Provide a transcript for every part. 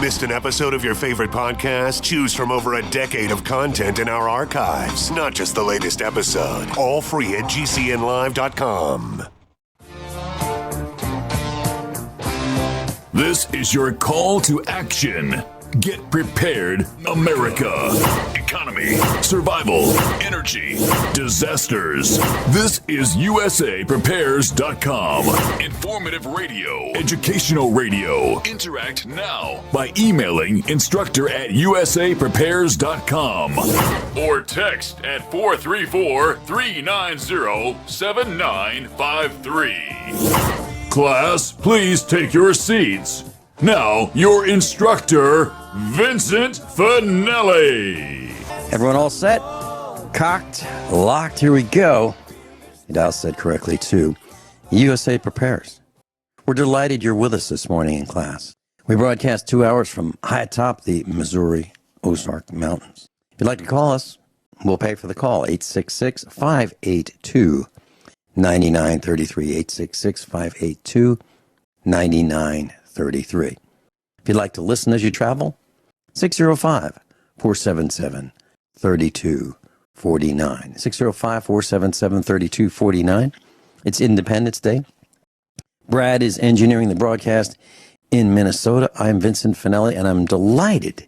Missed an episode of your favorite podcast? Choose from over a decade of content in our archives, not just the latest episode. All free at gcnlive.com. This is your call to action. Get prepared, America. Economy, survival, energy, disasters. This is USAPrepares.com. Informative radio, educational radio. Interact now by emailing instructor@USAPrepares.com or text at 434-390-7953. Class, please take your seats. Now, your instructor, Vincent Finelli. Everyone all set? Cocked, locked, here we go. You dial set correctly, too. USA Prepares. We're delighted you're with us this morning in class. We broadcast 2 hours from high atop the Missouri Ozark Mountains. If you'd like to call us, we'll pay for the call. 866-582-9933. 866-582-9933. 33. If you'd like to listen as you travel, 605-477-3249. 605-477-3249. It's Independence Day. Brad is engineering the broadcast in Minnesota. I'm Vincent Finelli, and I'm delighted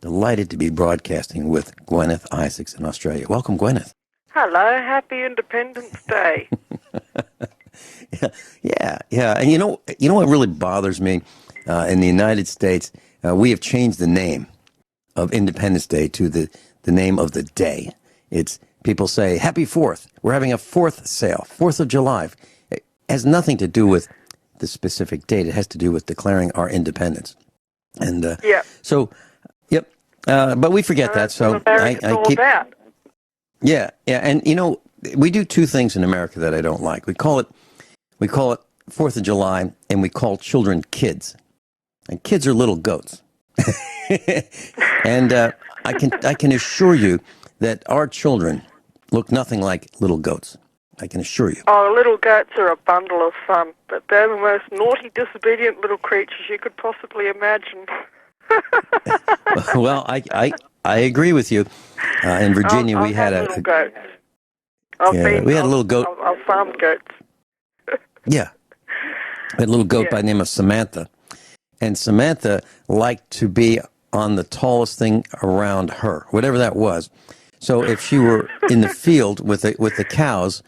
to be broadcasting with Guineith Isaacs in Australia. Welcome, Guineith. Hello, happy Independence Day. Yeah. And you know what really bothers me? In the United States, we have changed the name of Independence Day to the name of the day. It's people say, Happy 4th. We're having a 4th sale, 4th of July. It has nothing to do with the specific date. It has to do with declaring our independence. And but we forget that. So I keep. About. Yeah. And we do two things in America that I don't like. We call it 4th of July, and we call children kids. And kids are little goats. And I can assure you that our children look nothing like little goats. I can assure you. Oh, little goats are a bundle of fun, but they're the most naughty, disobedient little creatures you could possibly imagine. Well, I agree with you. In Virginia, we had little goats. we had a little goat. I've farmed goats. Yeah. We had a little goat by the name of Samantha. And Samantha liked to be on the tallest thing around her, whatever that was. So if she were in the field with the cows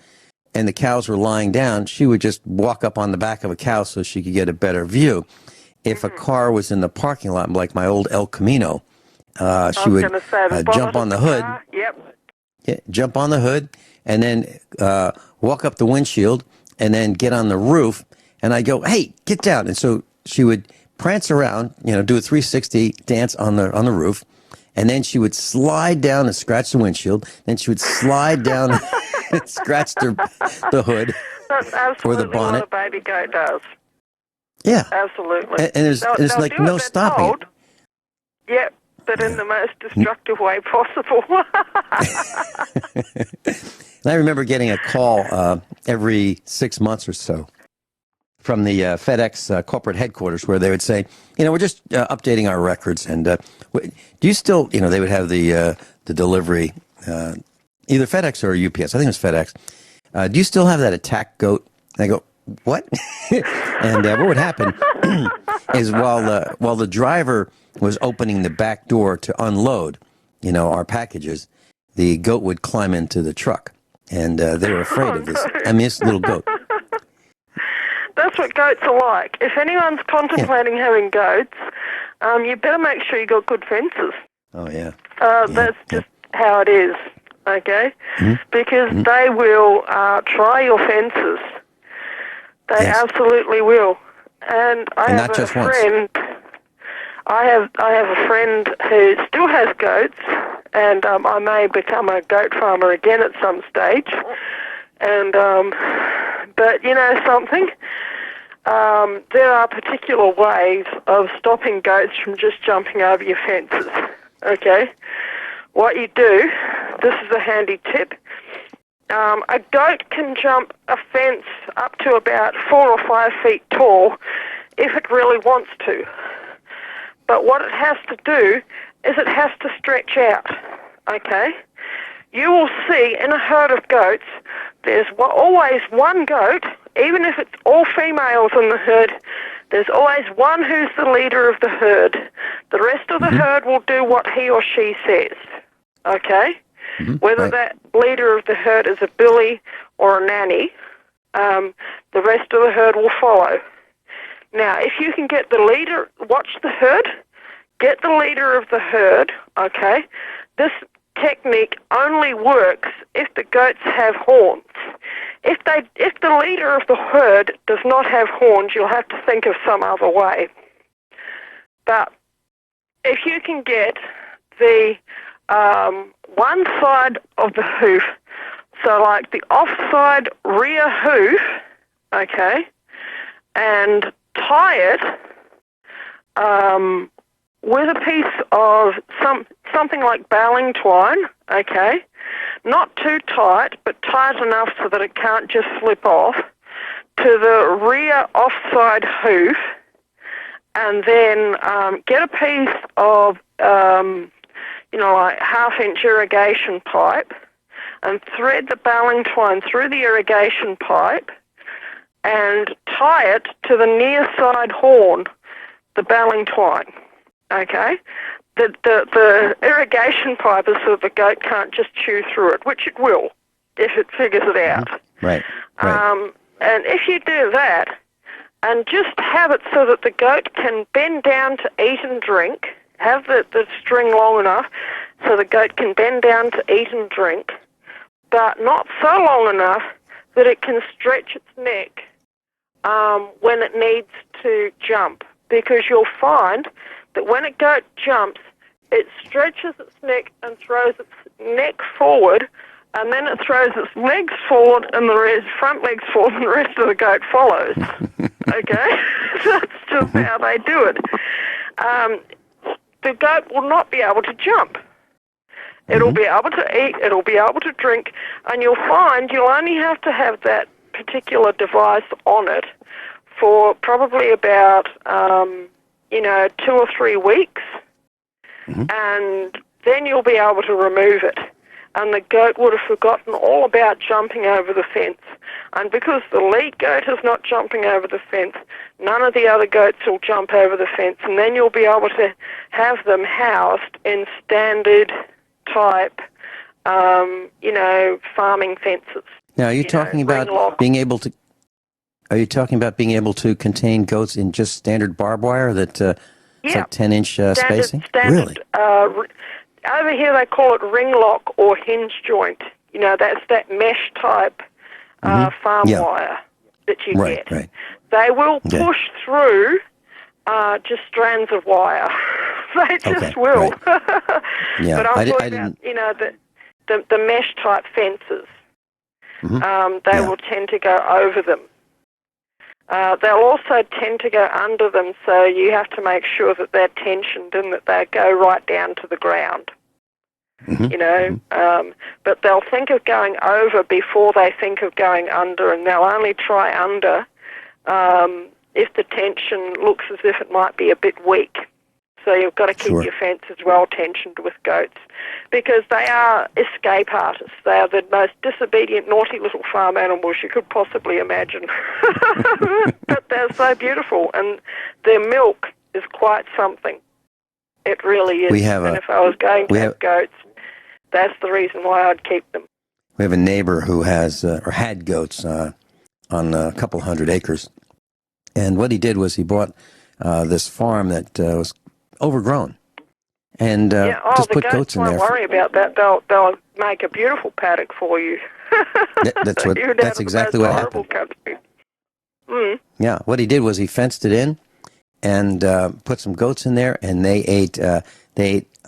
and the cows were lying down, she would just walk up on the back of a cow so she could get a better view. If a car was in the parking lot, like my old El Camino, she would jump on the hood. Yep. Yeah, jump on the hood and then walk up the windshield and then get on the roof. And I go, hey, get down. And so she would prance around, do a 360 dance on the roof. And then she would slide down and scratch the windshield. Then she would slide down and scratch the hood. That's absolutely or the bonnet. what a baby goat does. Yeah. Absolutely. And there's like no stopping it. Yep, but in the most destructive way possible. And I remember getting a call every 6 months or so from the FedEx corporate headquarters where they would say, we're just updating our records. And do you still, they would have the delivery, either FedEx or UPS. I think it was FedEx. Do you still have that attack goat? And I go, what? And what would happen is while the driver was opening the back door to unload, our packages, the goat would climb into the truck. And they were afraid of this. I mean, this little goat. That's what goats are like. If anyone's contemplating having goats, you better make sure you got good fences. Oh, yeah. That's just how it is, okay? Mm-hmm. Because they will try your fences. They absolutely will. And I have a friend. I have a friend who still has goats, and I may become a goat farmer again at some stage. And but you know something, there are particular ways of stopping goats from just jumping over your fences. Okay, what you do, this is a handy tip. A goat can jump a fence up to about 4 or 5 feet tall if it really wants to. but what it has to do is it has to stretch out, okay? You will see in a herd of goats, there's always one goat, even if it's all females in the herd, there's always one who's the leader of the herd. The rest of the herd will do what he or she says, okay? Whether that leader of the herd is a billy or a nanny, the rest of the herd will follow. Now, if you can get the leader, watch the herd, get the leader of the herd, okay? This technique only works if the goats have horns. If the leader of the herd does not have horns, you'll have to think of some other way. But if you can get the one side of the hoof, so like the offside rear hoof, okay, and tie it with a piece of something like baling twine, okay, not too tight, but tight enough so that it can't just slip off, to the rear offside hoof, and then get a piece of, like half-inch irrigation pipe, and thread the baling twine through the irrigation pipe, and tie it to the near side horn, the baling twine, okay? The irrigation pipe is so the goat can't just chew through it, which it will if it figures it out. Right. And if you do that, and just have it so that the goat can bend down to eat and drink, have the string long enough so the goat can bend down to eat and drink, but not so long enough that it can stretch its neck when it needs to jump. Because you'll find that when a goat jumps, it stretches its neck and throws its neck forward, and then it throws its legs forward and the front legs forward, and the rest of the goat follows. Okay? That's just how they do it. The goat will not be able to jump. It'll be able to eat, it'll be able to drink, and you'll find you'll only have to have that particular device on it for probably about, 2 or 3 weeks, and then you'll be able to remove it. And the goat would have forgotten all about jumping over the fence. And because the lead goat is not jumping over the fence, none of the other goats will jump over the fence, and then you'll be able to have them housed in standard type, farming fences. Now, are you talking about being able to? Are you talking about being able to contain goats in just standard barbed wire that it's like 10-inch spacing? Standard, really? Over here they call it ring lock or hinge joint. That's that mesh type farm wire that you get. Right. They will push through just strands of wire. They just will. Right. Yeah, but I'm talking about, the mesh type fences. They will tend to go over them. They'll also tend to go under them, so you have to make sure that they're tensioned and that they go right down to the ground. But they'll think of going over before they think of going under, and they'll only try under if the tension looks as if it might be a bit weak. So you've got to keep your fences well tensioned with goats, because they are escape artists. They are the most disobedient, naughty little farm animals you could possibly imagine. But they're so beautiful, and their milk is quite something. It really is. And if I was going to have goats, that's the reason why I'd keep them. We have a neighbor who has or had goats on a couple hundred acres, and what he did was he bought this farm that was overgrown, and just put goats in there. Don't worry about that. They'll make a beautiful paddock for you. That's exactly what happened. Yeah, what he did was he fenced it in and put some goats in there, and they ate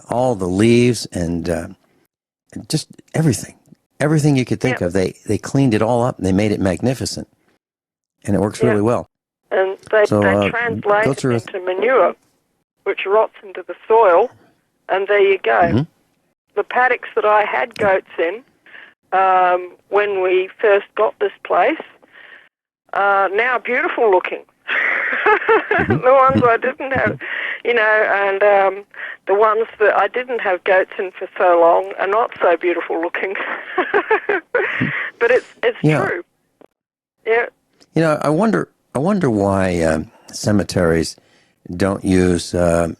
all the leaves and just everything you could think of. They cleaned it all up and they made it magnificent, and it works really well. And they translate it into manure, which rots into the soil, and there you go. The paddocks that I had goats in when we first got this place are now beautiful looking. The ones I didn't have, and the ones that I didn't have goats in for so long are not so beautiful looking. But it's true. Yeah. I wonder why cemeteries don't use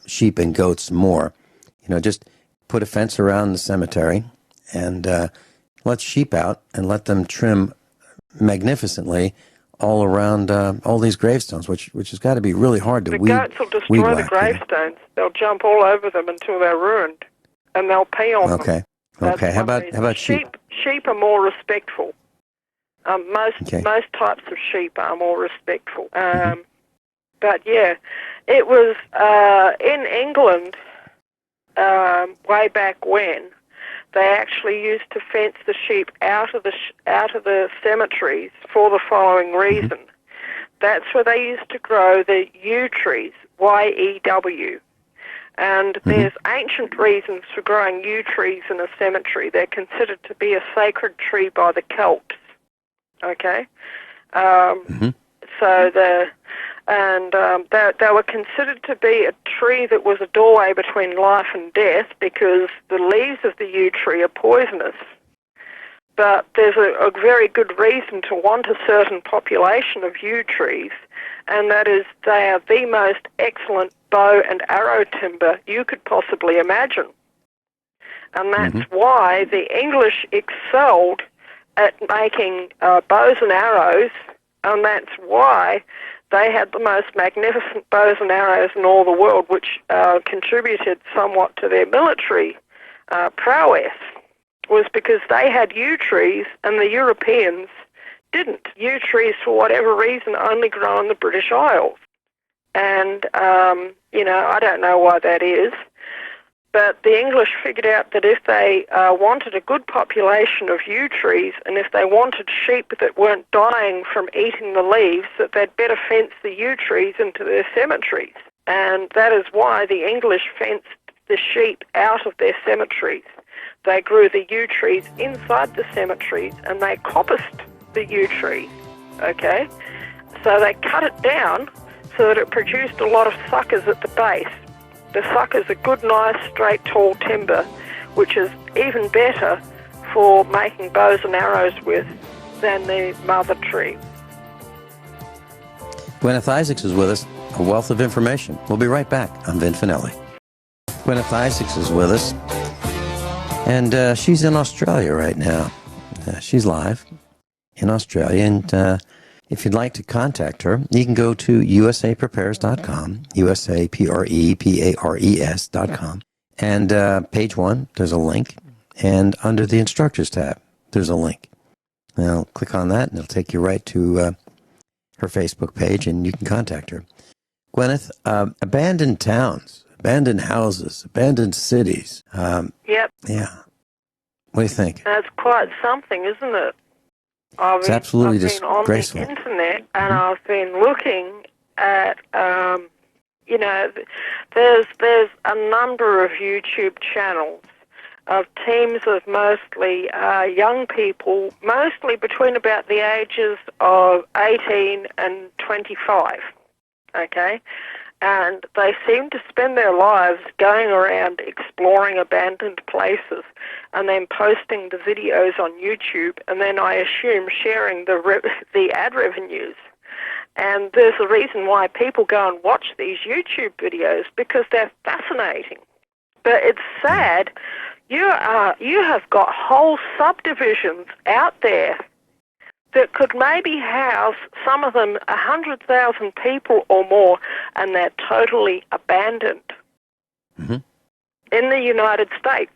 sheep and goats more. Just put a fence around the cemetery and let sheep out and let them trim magnificently all around all these gravestones, which has got to be really hard to weed. The goats will destroy the gravestones. They'll jump all over them until they're ruined, and they'll pee on them. Okay. How about sheep? Sheep are more respectful. Most types of sheep are more respectful. But yeah, it was in England way back when they actually used to fence the sheep out of the cemeteries for the following reason. That's where they used to grow the yew trees, Y-E-W. And there's ancient reasons for growing yew trees in a cemetery. They're considered to be a sacred tree by the Celts. Okay? So they were considered to be a tree that was a doorway between life and death because the leaves of the yew tree are poisonous. But there's a very good reason to want a certain population of yew trees, and that is they are the most excellent bow and arrow timber you could possibly imagine. And that's why the English excelled at making bows and arrows, and that's why they had the most magnificent bows and arrows in all the world, which contributed somewhat to their military prowess, was because they had yew trees and the Europeans didn't. Yew trees, for whatever reason, only grow in the British Isles. And, I don't know why that is. But the English figured out that if they wanted a good population of yew trees and if they wanted sheep that weren't dying from eating the leaves, that they'd better fence the yew trees into their cemeteries. And that is why the English fenced the sheep out of their cemeteries. They grew the yew trees inside the cemeteries and they coppiced the yew tree, okay? So they cut it down so that it produced a lot of suckers at the base. The sucker's a good, nice, straight, tall timber, which is even better for making bows and arrows with than the mother tree. Guineith Isaacs is with us, a wealth of information. We'll be right back. I'm Vin Finelli. Guineith Isaacs is with us, and she's in Australia right now. She's live in Australia, and if you'd like to contact her, you can go to usaprepares.com, usaprepares.com, and page 1, there's a link, and under the instructors tab, there's a link. Now, click on that, and it'll take you right to her Facebook page, and you can contact her. Guineith, abandoned towns, abandoned houses, abandoned cities. Yep. Yeah. What do you think? That's quite something, isn't it? It's absolutely disgraceful. I've been on the internet and I've been looking at, there's a number of YouTube channels of teams of mostly young people, mostly between about the ages of 18 and 25, okay? And they seem to spend their lives going around exploring abandoned places and then posting the videos on YouTube, and then I assume sharing the ad revenues. And there's a reason why people go and watch these YouTube videos, because they're fascinating. But it's sad. You have got whole subdivisions out there that could maybe house, some of them, 100,000 people or more, and they're totally abandoned in the United States.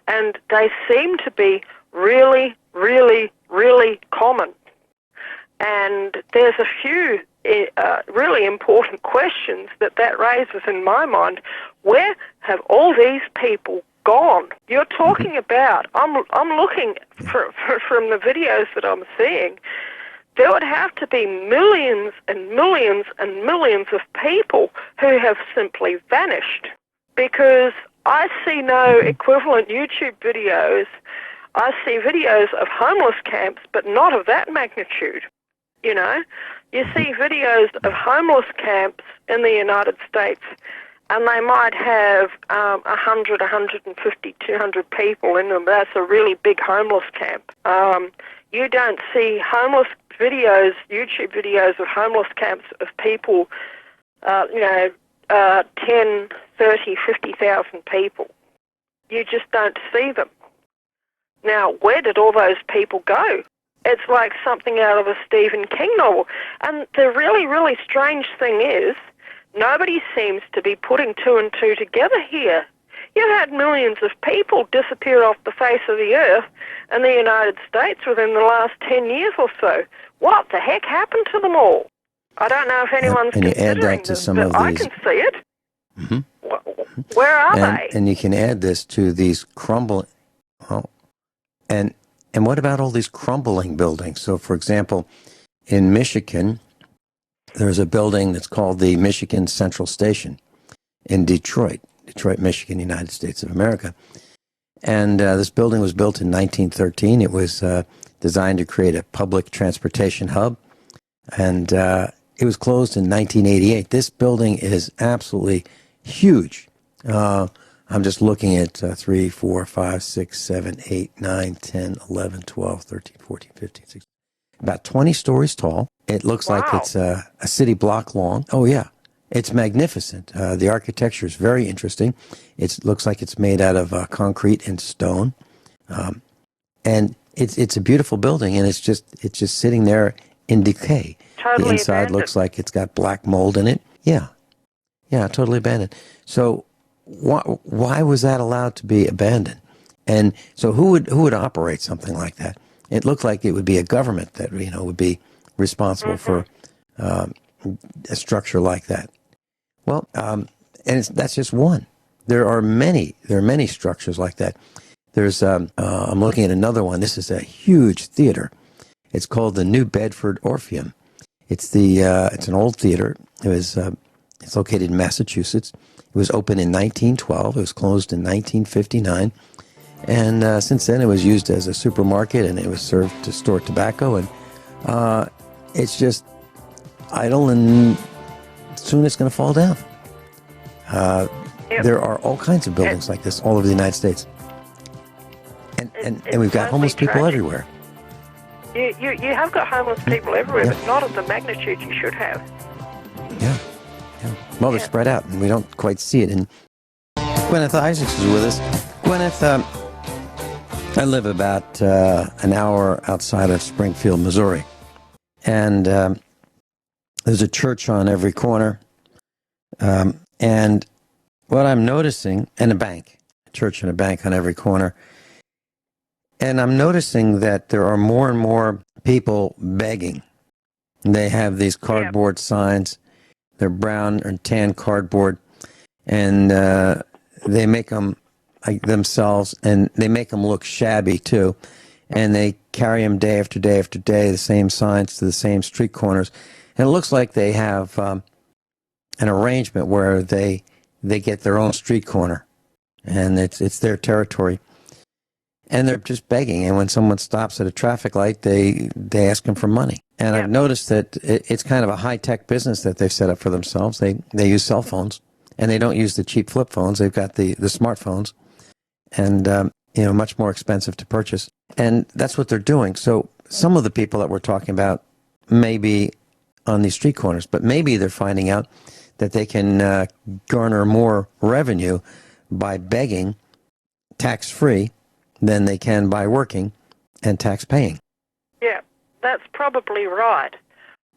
And they seem to be really, really, really common. And there's a few really important questions that raises in my mind. Where have all these people gone? You're talking about, I'm looking from the videos that I'm seeing, there would have to be millions and millions and millions of people who have simply vanished, because I see no equivalent YouTube videos. I see videos of homeless camps, but not of that magnitude, You see videos of homeless camps in the United States, and they might have 100, 150, 200 people in them. That's a really big homeless camp. You don't see homeless videos, YouTube videos of homeless camps of people, 10, 30, 50,000 people. You just don't see them. Now, where did all those people go? It's like something out of a Stephen King novel. And the really, really strange thing is, nobody seems to be putting two and two together here. You've had millions of people disappear off the face of the earth in the United States within the last 10 years or so. What the heck happened to them all? I don't know if anyone's considering this, but I can see it. Mm-hmm. Where are they? And you can add this to these crumbling... And what about all these crumbling buildings? So, for example, in Michigan, there's a building that's called the Michigan Central Station in Detroit, Michigan, United States of America. And this building was built in 1913. It was designed to create a public transportation hub. And it was closed in 1988. This building is absolutely huge. I'm just looking at 3, 4, 5, 6, 7, 8, 9, 10, 11, 12, 13, 14, 15, 16. About 20 stories tall. It looks like it's a city block long. Oh, yeah. It's magnificent. The architecture is very interesting. It looks like it's made out of concrete and stone. And it's a beautiful building, and it's just sitting there in decay. Totally the inside abandoned. Looks like it's got black mold in it. Yeah, totally abandoned. So why was that allowed to be abandoned? And so who would operate something like that? It looked like it would be a government that would be responsible for a structure like that. Well, that's just one. There are many structures like that. There's I'm looking at another one. This is a huge theater. It's called the New Bedford Orpheum. It's an old theater. It's located in Massachusetts. It was opened in 1912. It was closed in 1959. And since then, it was used as a supermarket, and it was served to store tobacco. And it's just idle, and soon it's going to fall down. There are all kinds of buildings like this all over the United States. And we've got homeless people everywhere. You have got homeless people everywhere, but not of the magnitude you should have. Yeah. Well, they're spread out, and we don't quite see it. And Guineith Isaacs is with us. Guineith, I live about an hour outside of Springfield, Missouri. And there's a church on every corner. And what I'm noticing, and a church and a bank on every corner. And I'm noticing that there are more and more people begging. They have these cardboard signs. They're brown or tan cardboard, and they make them themselves, and they make them look shabby too. And they carry them day after day after day, the same signs to the same street corners. And it looks like they have an arrangement where they get their own street corner, and it's their territory. And they're just begging. And when someone stops at a traffic light, they ask them for money. And I've noticed that it's kind of a high-tech business that they've set up for themselves. They use cell phones, and they don't use the cheap flip phones. They've got the smartphones, and much more expensive to purchase. And that's what they're doing. So some of the people that we're talking about may be on these street corners, but maybe they're finding out that they can garner more revenue by begging tax-free than they can by working and tax-paying. Yeah, that's probably right.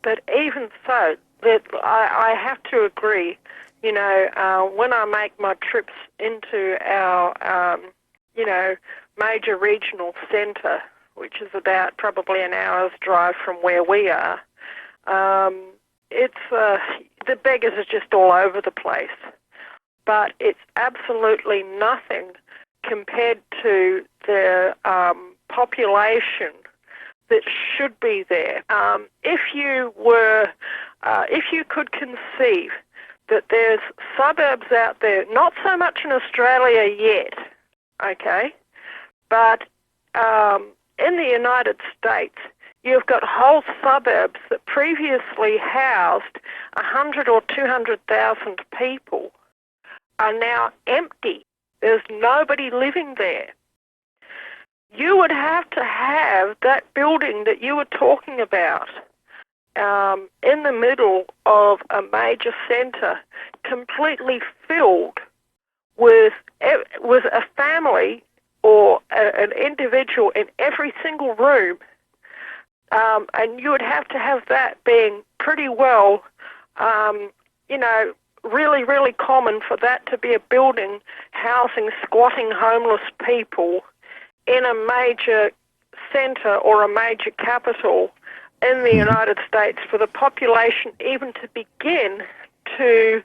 But even so, I have to agree. When I make my trips into our, major regional centre, which is about probably an hour's drive from where we are, it's the beggars are just all over the place. But it's absolutely nothing compared to the population that should be there. If you could conceive that there's suburbs out there, not so much in Australia yet, okay, but in the United States, you've got whole suburbs that previously housed 100 or 200,000 people are now empty. There's nobody living there. You would have to have that building that you were talking about in the middle of a major centre completely filled with a family or an individual in every single room. And you would have to have that being pretty well, really, really common for that to be a building housing squatting homeless people in a major centre or a major capital in the United States, for the population even to begin to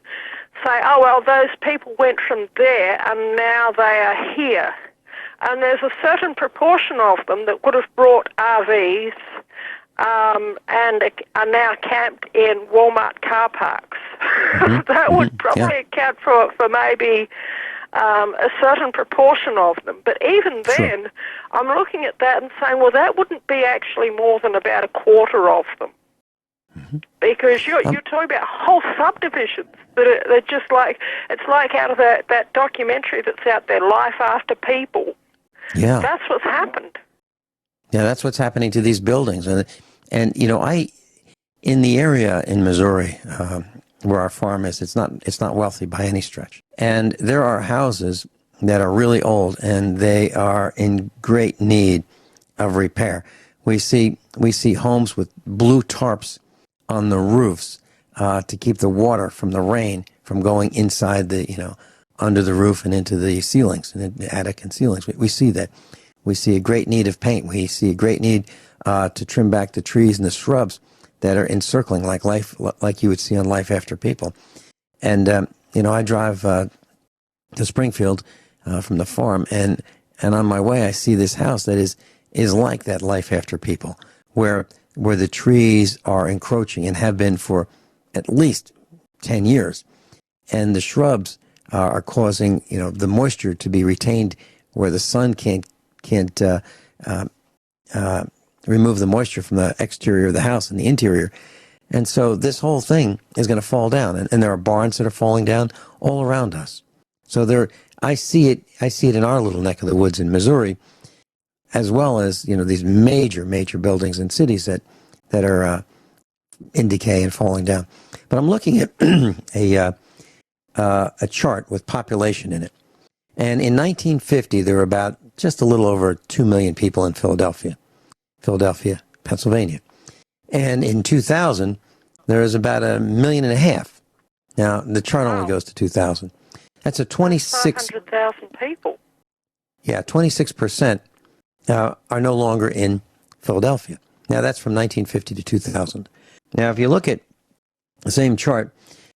say, oh, well, those people went from there and now they are here. And there's a certain proportion of them that would have brought RVs and are now camped in Walmart car parks. That would probably account for maybe a certain proportion of them. But even then, I'm looking at that and saying, well, that wouldn't be actually more than about a quarter of them. Because you're talking about whole subdivisions that are just like, it's like out of that documentary that's out there, Life After People. Yeah. That's what's happened. Yeah, that's what's happening to these buildings. And in the area in Missouri, where our farm is, it's not wealthy by any stretch. And there are houses that are really old and they are in great need of repair. We see homes with blue tarps on the roofs to keep the water from the rain from going inside under the roof and into the ceilings, and the attic and ceilings. We see that. We see a great need of paint. We see a great need to trim back the trees and the shrubs that are encircling like you would see on Life After People. And I drive to Springfield from the farm, and on my way I see this house that is like that Life After People, where the trees are encroaching and have been for at least 10 years, and the shrubs are causing the moisture to be retained where the sun can't remove the moisture from the exterior of the house and the interior. And so this whole thing is going to fall down. And there are barns that are falling down all around us. So I see it in our little neck of the woods in Missouri, as well as, these major buildings in cities that are in decay and falling down. But I'm looking at a chart with population in it. And in 1950, there were about just a little over 2 million people in Philadelphia, Pennsylvania. And in 2000, there was about 1.5 million. Now, the chart only goes to 2000. That's a 500,000 people. Yeah, 26% are no longer in Philadelphia. Now, that's from 1950 to 2000. Now, if you look at the same chart,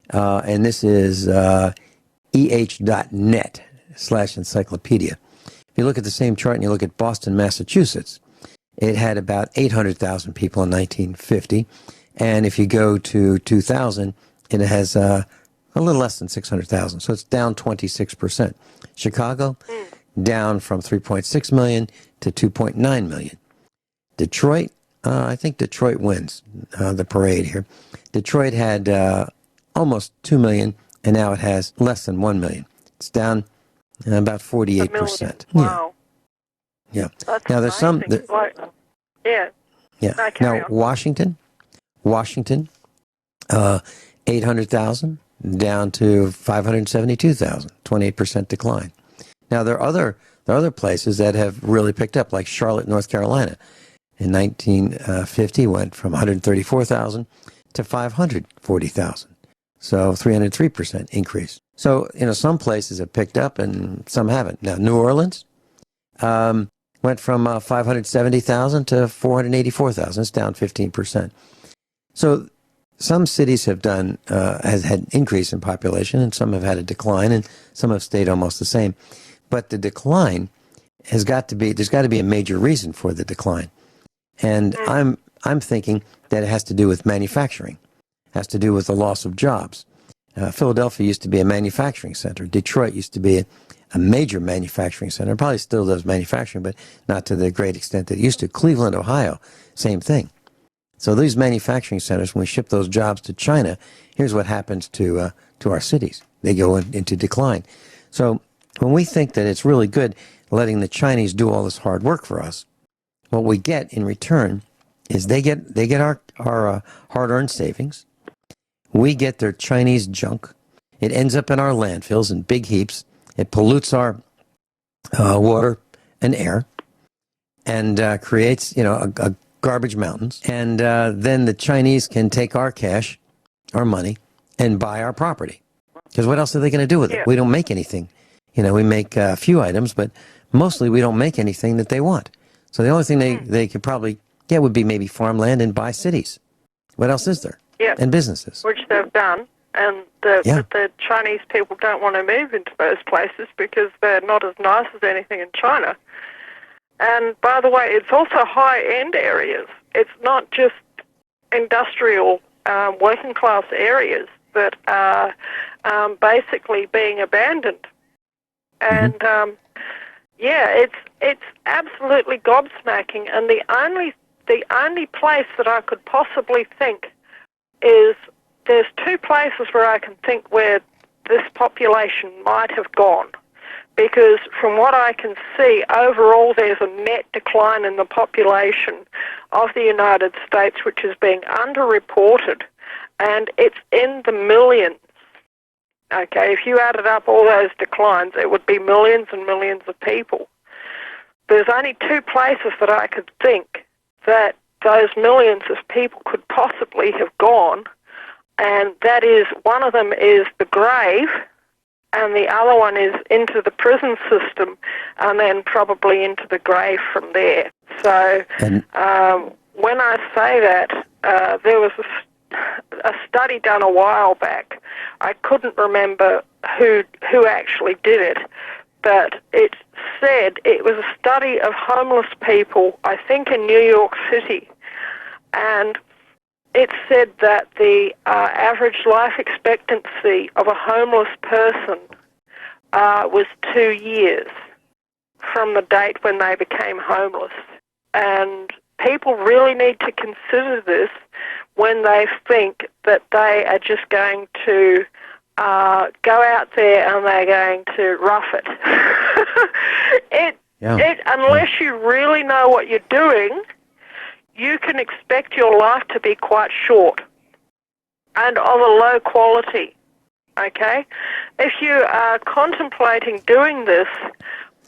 and this is eh.net/encyclopedia. If you look at the same chart and you look at Boston, Massachusetts, it had about 800,000 people in 1950. And if you go to 2000, it has a little less than 600,000. So it's down 26%. Chicago, down from 3.6 million to 2.9 million. Detroit, I think Detroit wins the parade here. Detroit had almost 2 million, and now it has less than 1 million. It's down about 48%. Wow. Yeah. That's now there's amazing. Yeah. Yeah. Now Washington, 800,000 down to 572,000, 28% decline. Now there are other places that have really picked up, like Charlotte, North Carolina. In 1950, went from 134,000 to 540,000. So 303% increase. So, some places have picked up and some haven't. Now, New Orleans went from 570,000 to 484,000. It's down 15%. So some cities have has had an increase in population, and some have had a decline, and some have stayed almost the same. But the decline there's got to be a major reason for the decline. And I'm thinking that it has to do with manufacturing, has to do with the loss of jobs. Philadelphia used to be a manufacturing center. Detroit used to be a major manufacturing center. It probably still does manufacturing, but not to the great extent that it used to. Cleveland, Ohio, same thing. So these manufacturing centers, when we ship those jobs to China, here's what happens to our cities. They go into decline. So when we think that it's really good letting the Chinese do all this hard work for us, what we get in return is they get our hard-earned savings. We get their Chinese junk. It ends up in our landfills in big heaps. It pollutes our water and air, and creates a garbage mountains. And then the Chinese can take our cash, our money, and buy our property. Because what else are they going to do with it? We don't make anything. We make a few items, but mostly we don't make anything that they want. So the only thing they could probably get would be maybe farmland and buy cities. What else is there? Yeah. And businesses. Which they've done. And the Chinese people don't want to move into those places because they're not as nice as anything in China. And by the way, it's also high-end areas. It's not just industrial working-class areas that are basically being abandoned. And, it's absolutely gobsmacking. And the only place that I could possibly think is there's two places where I can think where this population might have gone. Because from what I can see, overall there's a net decline in the population of the United States, which is being underreported, and it's in the millions. Okay, if you added up all those declines, it would be millions and millions of people. There's only two places that I could think that those millions of people could possibly have gone, and that is, one of them is the grave, and the other one is into the prison system, and then probably into the grave from there. So when I say that, there was a study done a while back. I couldn't remember who actually did it, but it said it was a study of homeless people, I think in New York City, and it said that the average life expectancy of a homeless person was 2 years from the date when they became homeless. And people really need to consider this when they think that they are just going to go out there and they're going to rough it. Unless you really know what you're doing, you can expect your life to be quite short and of a low quality, okay? If you are contemplating doing this,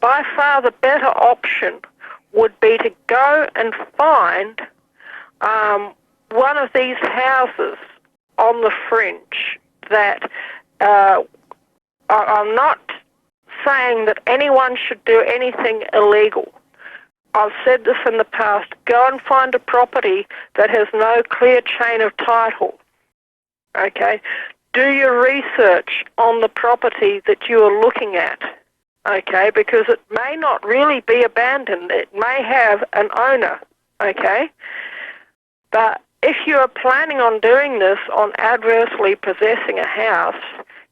by far the better option would be to go and find one of these houses on the fringe that I'm not saying that anyone should do anything illegal. I've said this in the past, go and find a property that has no clear chain of title, okay? Do your research on the property that you are looking at, okay? Because it may not really be abandoned. It may have an owner, okay? But if you are planning on doing this, on adversely possessing a house,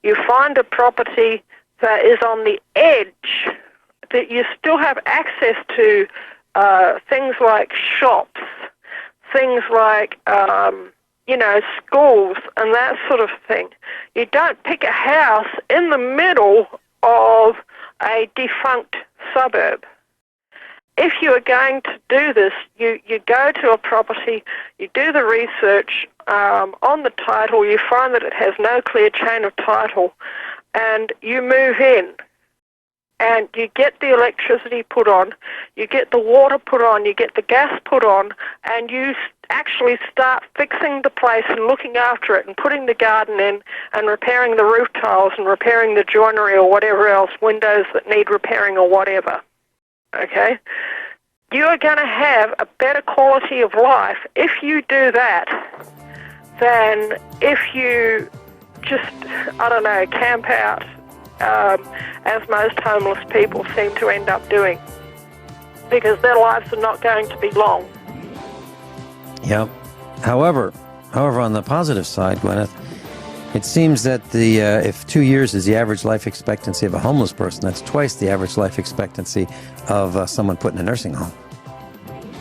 you find a property that is on the edge, that you still have access to things like shops, things like, schools and that sort of thing. You don't pick a house in the middle of a defunct suburb. If you are going to do this, you go to a property, you do the research on the title, you find that it has no clear chain of title, and you move in. And you get the electricity put on, you get the water put on, you get the gas put on, and you actually start fixing the place and looking after it and putting the garden in and repairing the roof tiles and repairing the joinery or whatever else, windows that need repairing or whatever. Okay? You are going to have a better quality of life if you do that than if you just, camp out. As most homeless people seem to end up doing, because their lives are not going to be long. Yep. However, on the positive side, Guineith, It seems that if 2 years is the average life expectancy of a homeless person, that's twice the average life expectancy of someone put in a nursing home.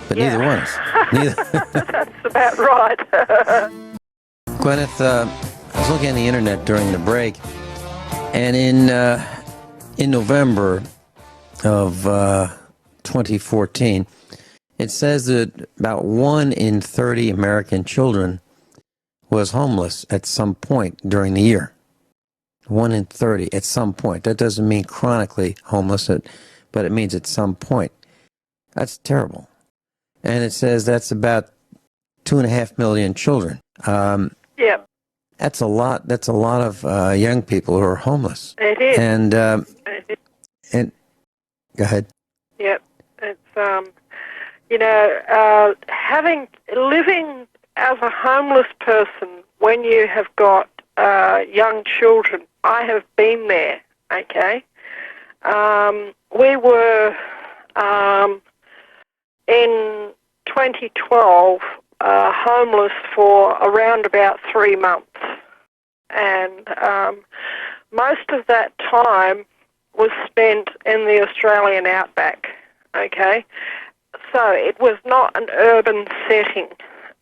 But neither one is. That's about right. Guineith, I was looking on the internet during the break, and in November of 2014, it says that about 1 in 30 American children was homeless at some point during the year. 1 in 30 at some point. That doesn't mean chronically homeless, but it means at some point. That's terrible. And it says that's about 2.5 million children. Yeah. That's a lot. That's a lot of young people who are homeless. It is. And and go ahead. Yep. It's living as a homeless person when you have got young children. I have been there. Okay. We were in 2012 homeless for around about 3 months. And most of that time was spent in the Australian outback, okay? So it was not an urban setting,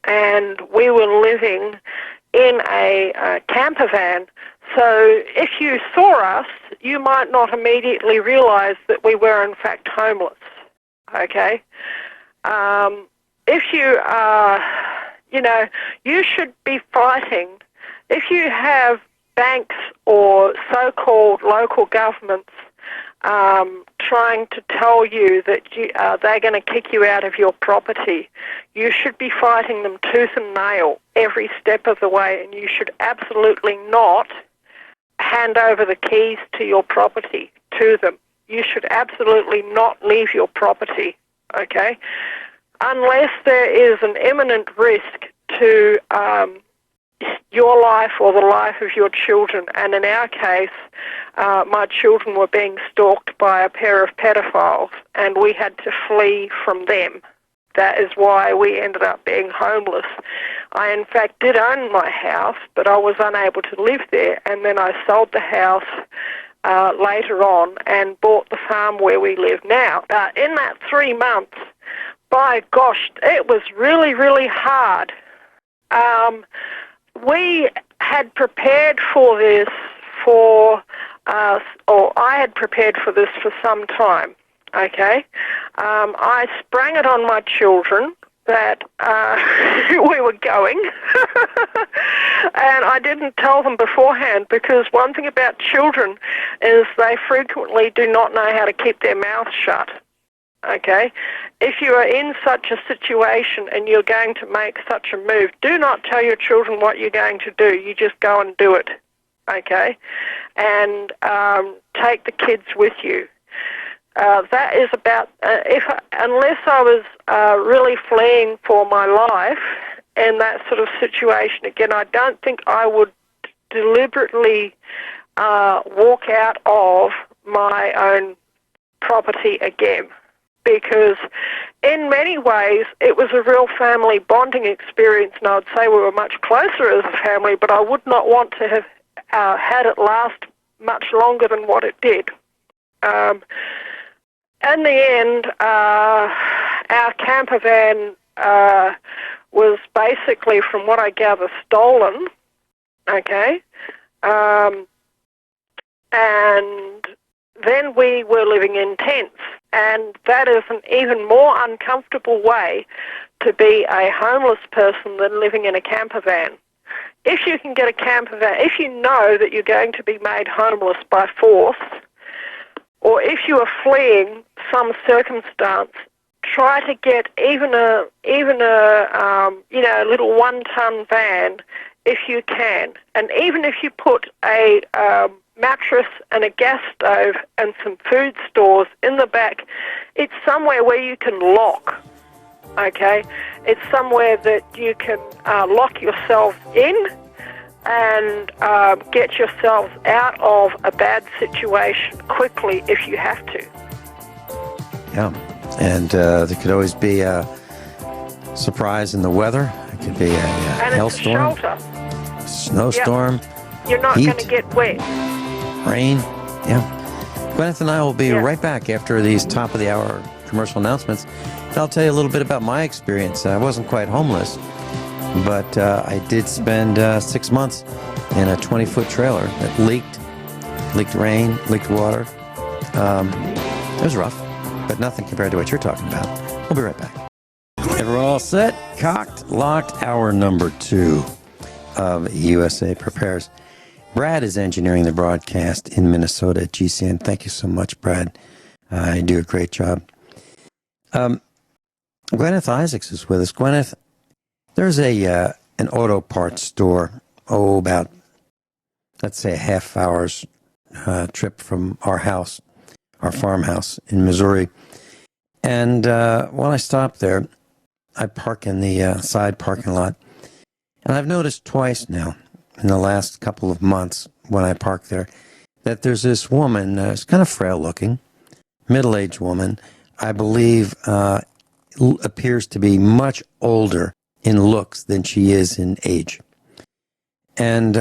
and we were living in a camper van. So if you saw us, you might not immediately realise that we were in fact homeless, okay? If you are, you should be fighting. If you have banks or so-called local governments trying to tell you that they're going to kick you out of your property, you should be fighting them tooth and nail every step of the way, and you should absolutely not hand over the keys to your property to them. You should absolutely not leave your property, okay? Unless there is an imminent risk to your life or the life of your children. And in our case, my children were being stalked by a pair of pedophiles, and we had to flee from them. That is why we ended up being homeless. I, in fact, did own my house, but I was unable to live there, and then I sold the house later on and bought the farm where we live now. In that 3 months, by gosh, it was really, really hard. We had prepared for this I had prepared for this for some time, okay? I sprang it on my children that we were going, and I didn't tell them beforehand, because one thing about children is they frequently do not know how to keep their mouths shut. Okay, if you are in such a situation and you're going to make such a move, do not tell your children what you're going to do. You just go and do it, okay? And take the kids with you. That is about, unless I was really fleeing for my life in that sort of situation, again, I don't think I would deliberately walk out of my own property again. Because in many ways it was a real family bonding experience, and I would say we were much closer as a family, but I would not want to have had it last much longer than what it did. In the end, our camper van was basically, from what I gather, stolen, okay? And then we were living in tents. And that is an even more uncomfortable way to be a homeless person than living in a camper van. If you can get a camper van, if you know that you're going to be made homeless by force, or if you are fleeing some circumstance, try to get even a little 1-ton van if you can. And even if you put a mattress and a gas stove and some food stores in the back, it's somewhere where you can lock, okay? It's somewhere that you can lock yourself in and get yourselves out of a bad situation quickly if you have to. Yeah, and there could always be a surprise in the weather. It could be a hailstorm, it's a shelter. Snowstorm. Yep. you're not going to get wet. Rain, yeah. Guineith and I will be right back after these top-of-the-hour commercial announcements. And I'll tell you a little bit about my experience. I wasn't quite homeless, but I did spend 6 months in a 20-foot trailer that leaked rain, leaked water. It was rough, but nothing compared to what you're talking about. We'll be right back. Everyone all set? Cocked, locked, hour number 2 of USA Prepares. Brad is engineering the broadcast in Minnesota at GCN. Thank you so much, Brad. You do a great job. Guineith Isaacs is with us. Guineith, there's an auto parts store, about, let's say, a half hour's trip from our house, our farmhouse in Missouri. And when I stop there, I park in the side parking lot. And I've noticed twice now, in the last couple of months when I park there, that there's this woman, it's kind of frail looking, middle-aged woman, I believe appears to be much older in looks than she is in age. And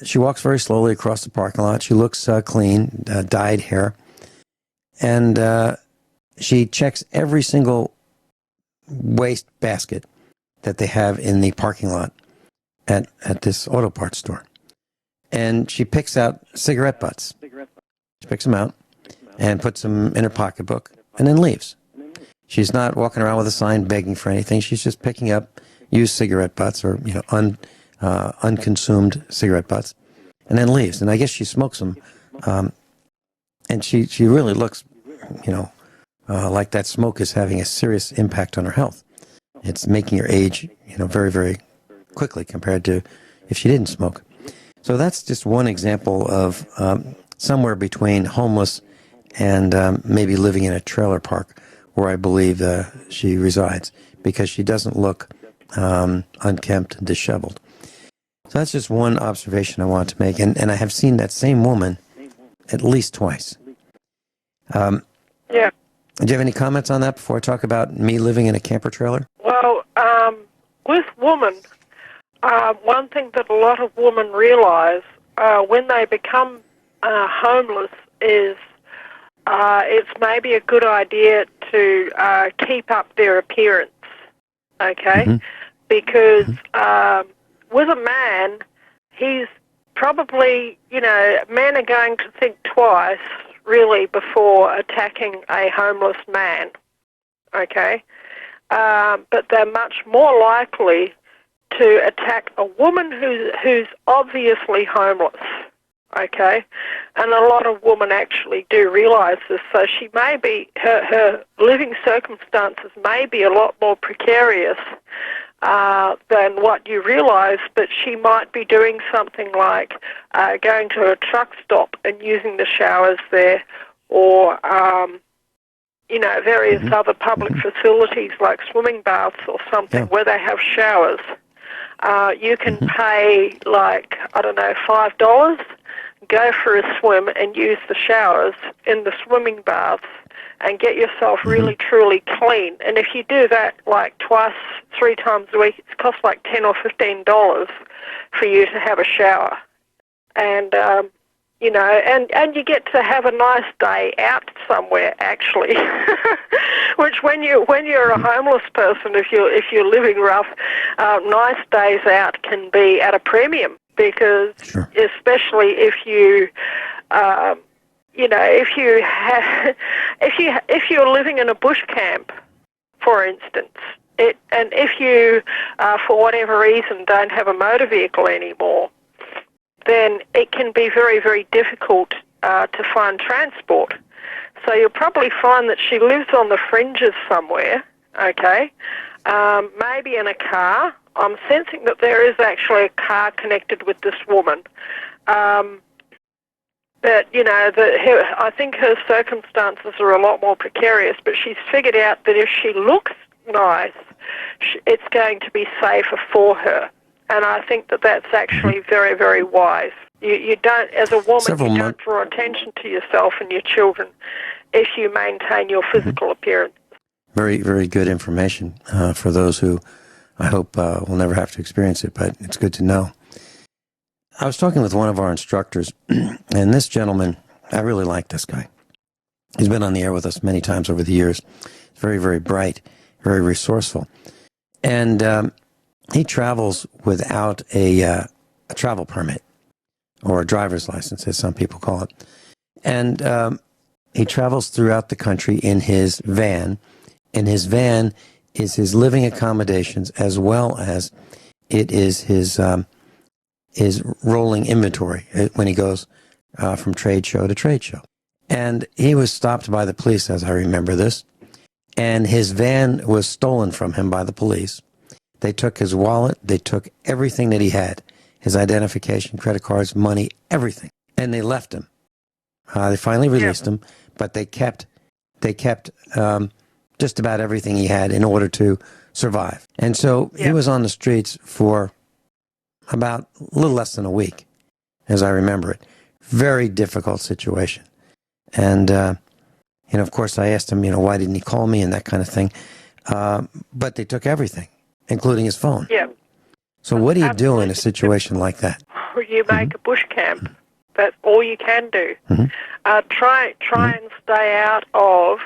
she walks very slowly across the parking lot. She looks clean, dyed hair. And she checks every single waste basket that they have in the parking lot at this auto parts store. And she picks out cigarette butts. She picks them out and puts them in her pocketbook and then leaves. She's not walking around with a sign begging for anything. She's just picking up used cigarette butts or unconsumed cigarette butts and then leaves. And I guess she smokes them. And she really looks, like that smoke is having a serious impact on her health. It's making her age, very, very quickly compared to if she didn't smoke. So that's just one example of somewhere between homeless and maybe living in a trailer park where I believe she resides, because she doesn't look unkempt and disheveled. So that's just one observation I want to make. And I have seen that same woman at least twice. Yeah. Do you have any comments on that before I talk about me living in a camper trailer? Well, with women, one thing that a lot of women realize when they become homeless is it's maybe a good idea to keep up their appearance, okay? Mm-hmm. Because with a man, he's probably, men are going to think twice, really, before attacking a homeless man, okay? But they're much more likely to attack a woman who's obviously homeless, okay? And a lot of women actually do realize this. So she may be, her living circumstances may be a lot more precarious than what you realize, but she might be doing something like going to a truck stop and using the showers there, or various other public facilities like swimming baths or something where they have showers. You can pay $5, go for a swim and use the showers in the swimming baths and get yourself really, truly clean. And if you do that twice, 3 times a week, it costs $10 or $15 for you to have a shower. And, and you get to have a nice day out somewhere, actually. Which when you're a homeless person, if you're living rough, nice days out can be at a premium, because especially if you if you're living in a bush camp, for instance, and if you for whatever reason don't have a motor vehicle anymore, then it can be very, very difficult to find transport. So you'll probably find that she lives on the fringes somewhere, okay, maybe in a car. I'm sensing that there is actually a car connected with this woman. But, I think her circumstances are a lot more precarious, but she's figured out that if she looks nice, it's going to be safer for her. And I think that that's actually very, very wise. You don't, as a woman, you don't draw attention to yourself and your children if you maintain your physical appearance. Very, very good information for those who I hope will never have to experience it, but it's good to know. I was talking with one of our instructors, and this gentleman, I really like this guy. He's been on the air with us many times over the years. Very, very bright, very resourceful. And he travels without a travel permit, or a driver's license, as some people call it. And he travels throughout the country in his van. And his van is his living accommodations, as well as it is his rolling inventory when he goes from trade show to trade show. And he was stopped by the police, as I remember this, and his van was stolen from him by the police. They took his wallet, they took everything that he had, his identification, credit cards, money, everything, and they left him. They finally released him, but they kept just about everything he had in order to survive. And so he was on the streets for about a little less than a week, as I remember it. Very difficult situation. And, of course, I asked him, why didn't he call me and that kind of thing. But they took everything, including his phone. Yeah. So what do you do in a situation like that? You make a bush camp. That's all you can do. Try and stay out of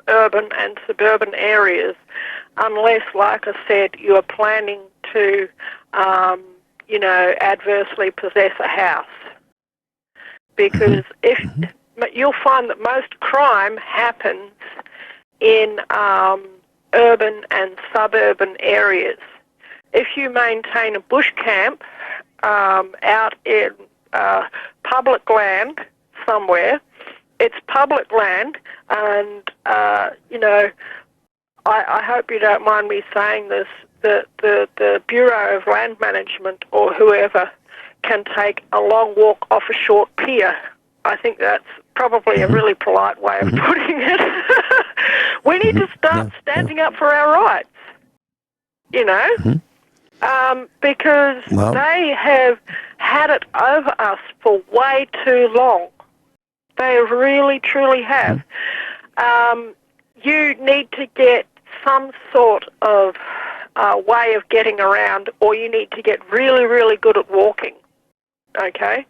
urban and suburban areas unless, like I said, you are planning to, adversely possess a house. Because you'll find that most crime happens in urban and suburban areas. If you maintain a bush camp out in public land somewhere, it's public land, and, I hope you don't mind me saying this, the Bureau of Land Management or whoever can take a long walk off a short pier. I think that's probably a really polite way of putting it. We need to start standing up for our rights, because they have had it over us for way too long. They really, truly have. You need to get some sort of way of getting around, or you need to get really, really good at walking, okay?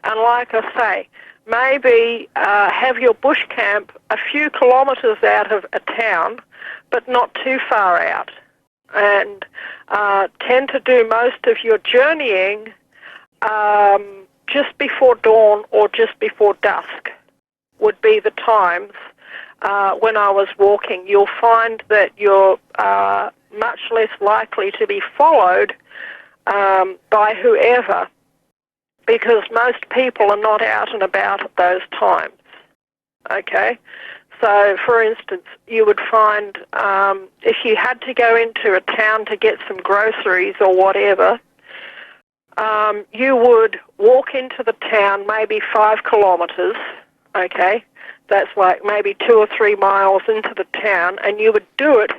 And like I say, maybe have your bush camp a few kilometres out of a town, but not too far out. And tend to do most of your journeying just before dawn or just before dusk would be the times when I was walking. You'll find that you're much less likely to be followed by whoever, because most people are not out and about at those times, okay? So, for instance, you would find if you had to go into a town to get some groceries or whatever, you would walk into the town maybe 5 kilometres, okay? That's like maybe 2 or 3 miles into the town, and you would do it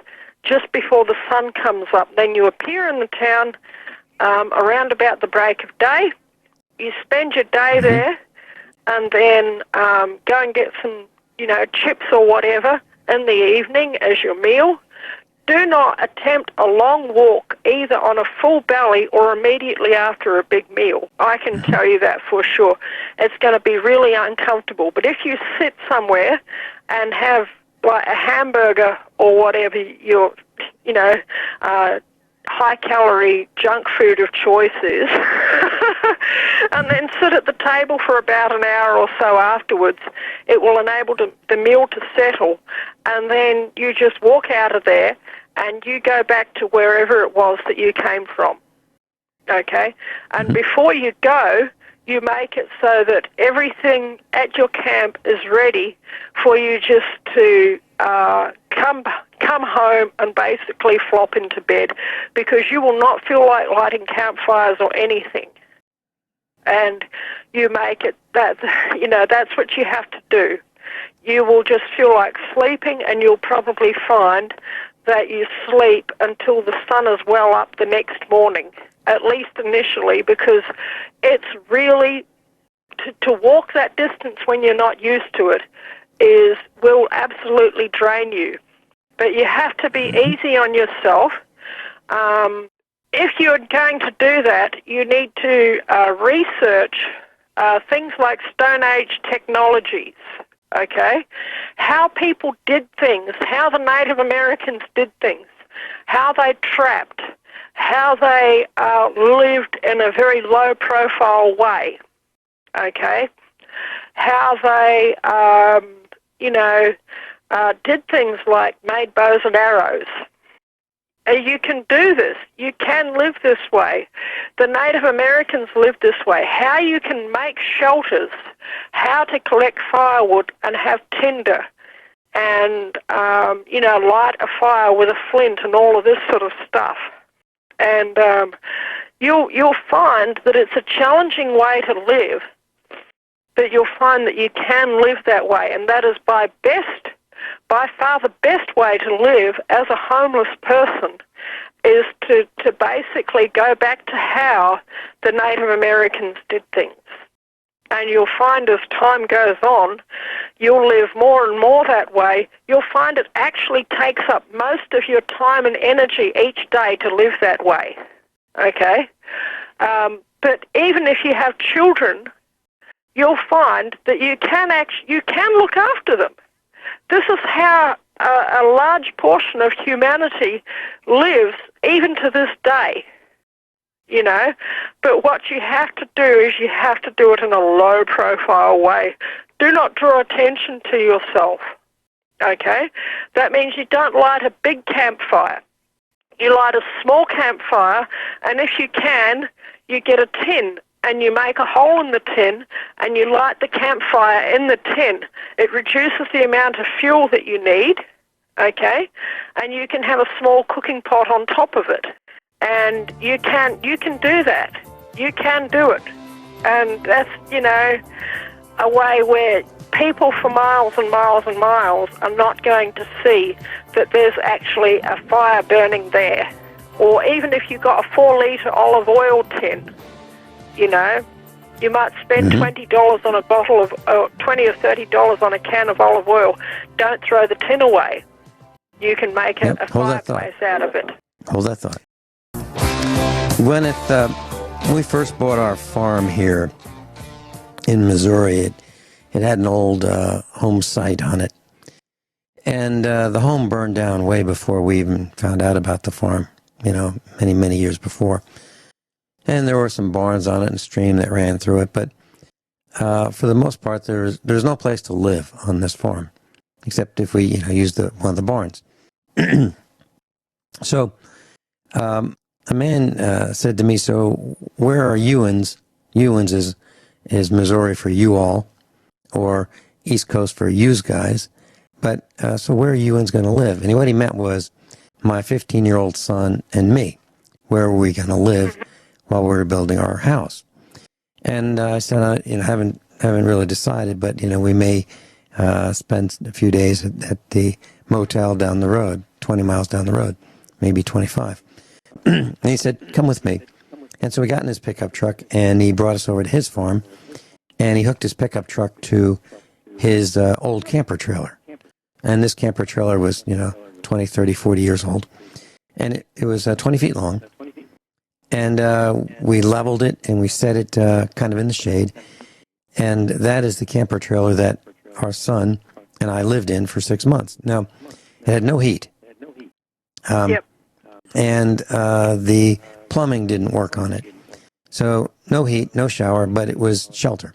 just before the sun comes up. Then you appear in the town around about the break of day. You spend your day there, and then go and get some, chips or whatever in the evening as your meal. Do not attempt a long walk either on a full belly or immediately after a big meal. I can tell you that for sure. It's going to be really uncomfortable. But if you sit somewhere and have like a hamburger or whatever your, high-calorie junk food of choice is, and then sit at the table for about an hour or so afterwards, it will enable the meal to settle, and then you just walk out of there and you go back to wherever it was that you came from, okay? And before you go, you make it so that everything at your camp is ready for you just to come home and basically flop into bed, because you will not feel like lighting campfires or anything. And you make it that, that's what you have to do. You will just feel like sleeping, and you'll probably find that you sleep until the sun is well up the next morning, at least initially, because it's really, to walk that distance when you're not used to it will absolutely drain you. But you have to be easy on yourself. if you're going to do that, you need to research things like Stone Age technologies, okay? How people did things, how the Native Americans did things, how they trapped, how they lived in a very low-profile way, okay? How they, did things like made bows and arrows. You can do this. You can live this way. The Native Americans lived this way. How you can make shelters, how to collect firewood and have tinder and, light a fire with a flint and all of this sort of stuff. And you'll find that it's a challenging way to live, but you'll find that you can live that way, and that is by far the best way to live as a homeless person is to basically go back to how the Native Americans did things. And you'll find as time goes on, you'll live more and more that way. You'll find it actually takes up most of your time and energy each day to live that way, okay? But even if you have children, you'll find that you can look after them. This is how a large portion of humanity lives, even to this day, But what you have to do is you have to do it in a low-profile way. Do not draw attention to yourself, okay? That means you don't light a big campfire. You light a small campfire, and if you can, you get a tin, and you make a hole in the tin, and you light the campfire in the tin. It reduces the amount of fuel that you need, okay? And you can have a small cooking pot on top of it. And you can do that. You can do it. And that's, a way where people for miles and miles and miles are not going to see that there's actually a fire burning there. Or even if you've got a 4-litre olive oil tin, you might spend $20 on a bottle of, $20 or $30 on a can of olive oil. Don't throw the tin away. You can make a fireplace out of it. Hold that thought. When we first bought our farm here in Missouri, it had an old home site on it. And the home burned down way before we even found out about the farm, many, many years before. And there were some barns on it and a stream that ran through it. But for the most part, there's no place to live on this farm, except if we use one of the barns. So a man said to me, so where are Ewins? Ewins is Missouri for you all, or East Coast for yous guys. But so where are Ewins going to live? And what he meant was my 15-year-old son and me. Where are we going to live while we were building our house? And I said, I haven't really decided, but we may spend a few days at the motel down the road, 20 miles down the road, maybe 25. And he said, come with me. And so we got in his pickup truck, and he brought us over to his farm, and he hooked his pickup truck to his old camper trailer. And this camper trailer was, 20, 30, 40 years old. And it was 20 feet long. And we leveled it, and we set it kind of in the shade. And that is the camper trailer that our son and I lived in for 6 months. Now, it had no heat. Yep. And the plumbing didn't work on it. So no heat, no shower, but it was shelter.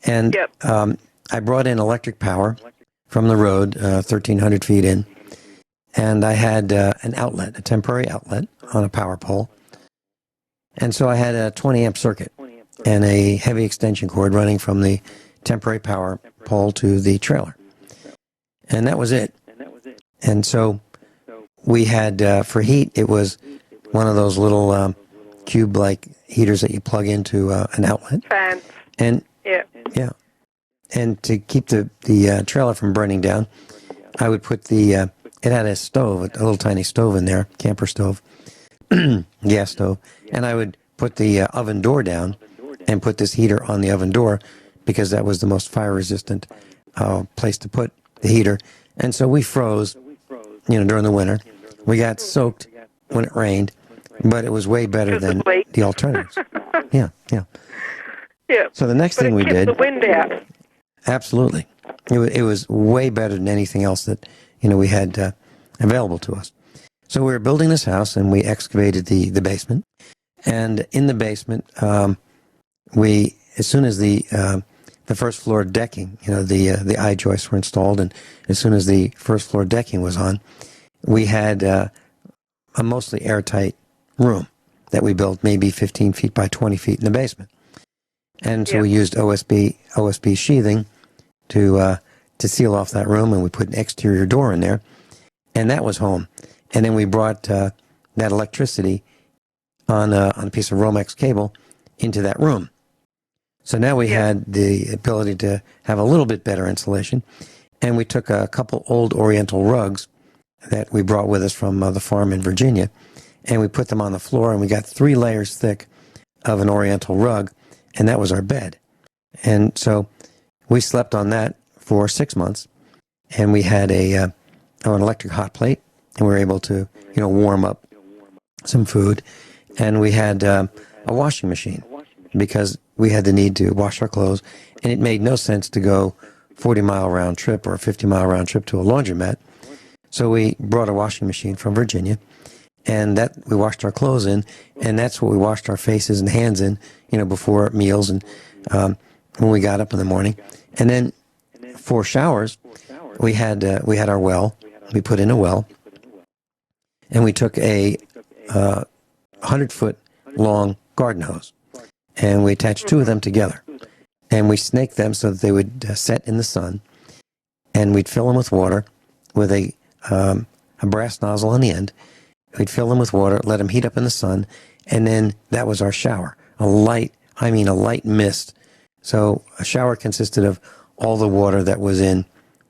And yep. I brought in electric power from the road, 1,300 feet in. And I had an outlet, a temporary outlet on a power pole. And so I had a 20-amp circuit and a heavy extension cord running from the temporary power pole to the trailer. And that was it. And so we had, for heat, it was one of those little cube-like heaters that you plug into an outlet. Fans. And yeah. And to keep the trailer from burning down, I would put it had a stove, a little tiny stove in there, camper stove, gas stove, and I would put the oven door down and put this heater on the oven door because that was the most fire-resistant place to put the heater. And so we froze, during the winter. We got soaked when it rained, But it was way better than the alternatives. Yeah. Yeah. So the next thing we did, the wind out. Absolutely, it was way better than anything else that we had available to us. So we were building this house, and we excavated the basement. And in the basement, we, as soon as the first floor decking, the eye joists were installed, and as soon as the first floor decking was on, we had a mostly airtight room that we built, maybe 15 feet by 20 feet in the basement. And so we used OSB sheathing to seal off that room, and we put an exterior door in there, and that was home. And then we brought that electricity on a piece of Romex cable into that room. So now we had the ability to have a little bit better insulation, and we took a couple old Oriental rugs that we brought with us from the farm in Virginia, and we put them on the floor, and we got 3 layers thick of an Oriental rug, and that was our bed. And so we slept on that for 6 months, and we had an electric hot plate, and we were able to, warm up some food. And we had a washing machine because we had the need to wash our clothes, and it made no sense to go 40-mile round trip or a 50-mile round trip to a laundromat. So we brought a washing machine from Virginia, and that we washed our clothes in, and that's what we washed our faces and hands in, before meals and when we got up in the morning. And then for showers, we had our well. We put in a well, and we took a 100-foot long garden hose, and we attached 2 of them together, and we snaked them so that they would set in the sun, and we'd fill them with water with a brass nozzle on the end. We'd fill them with water, let them heat up in the sun, and then that was our shower. A light mist. So a shower consisted of all the water that was in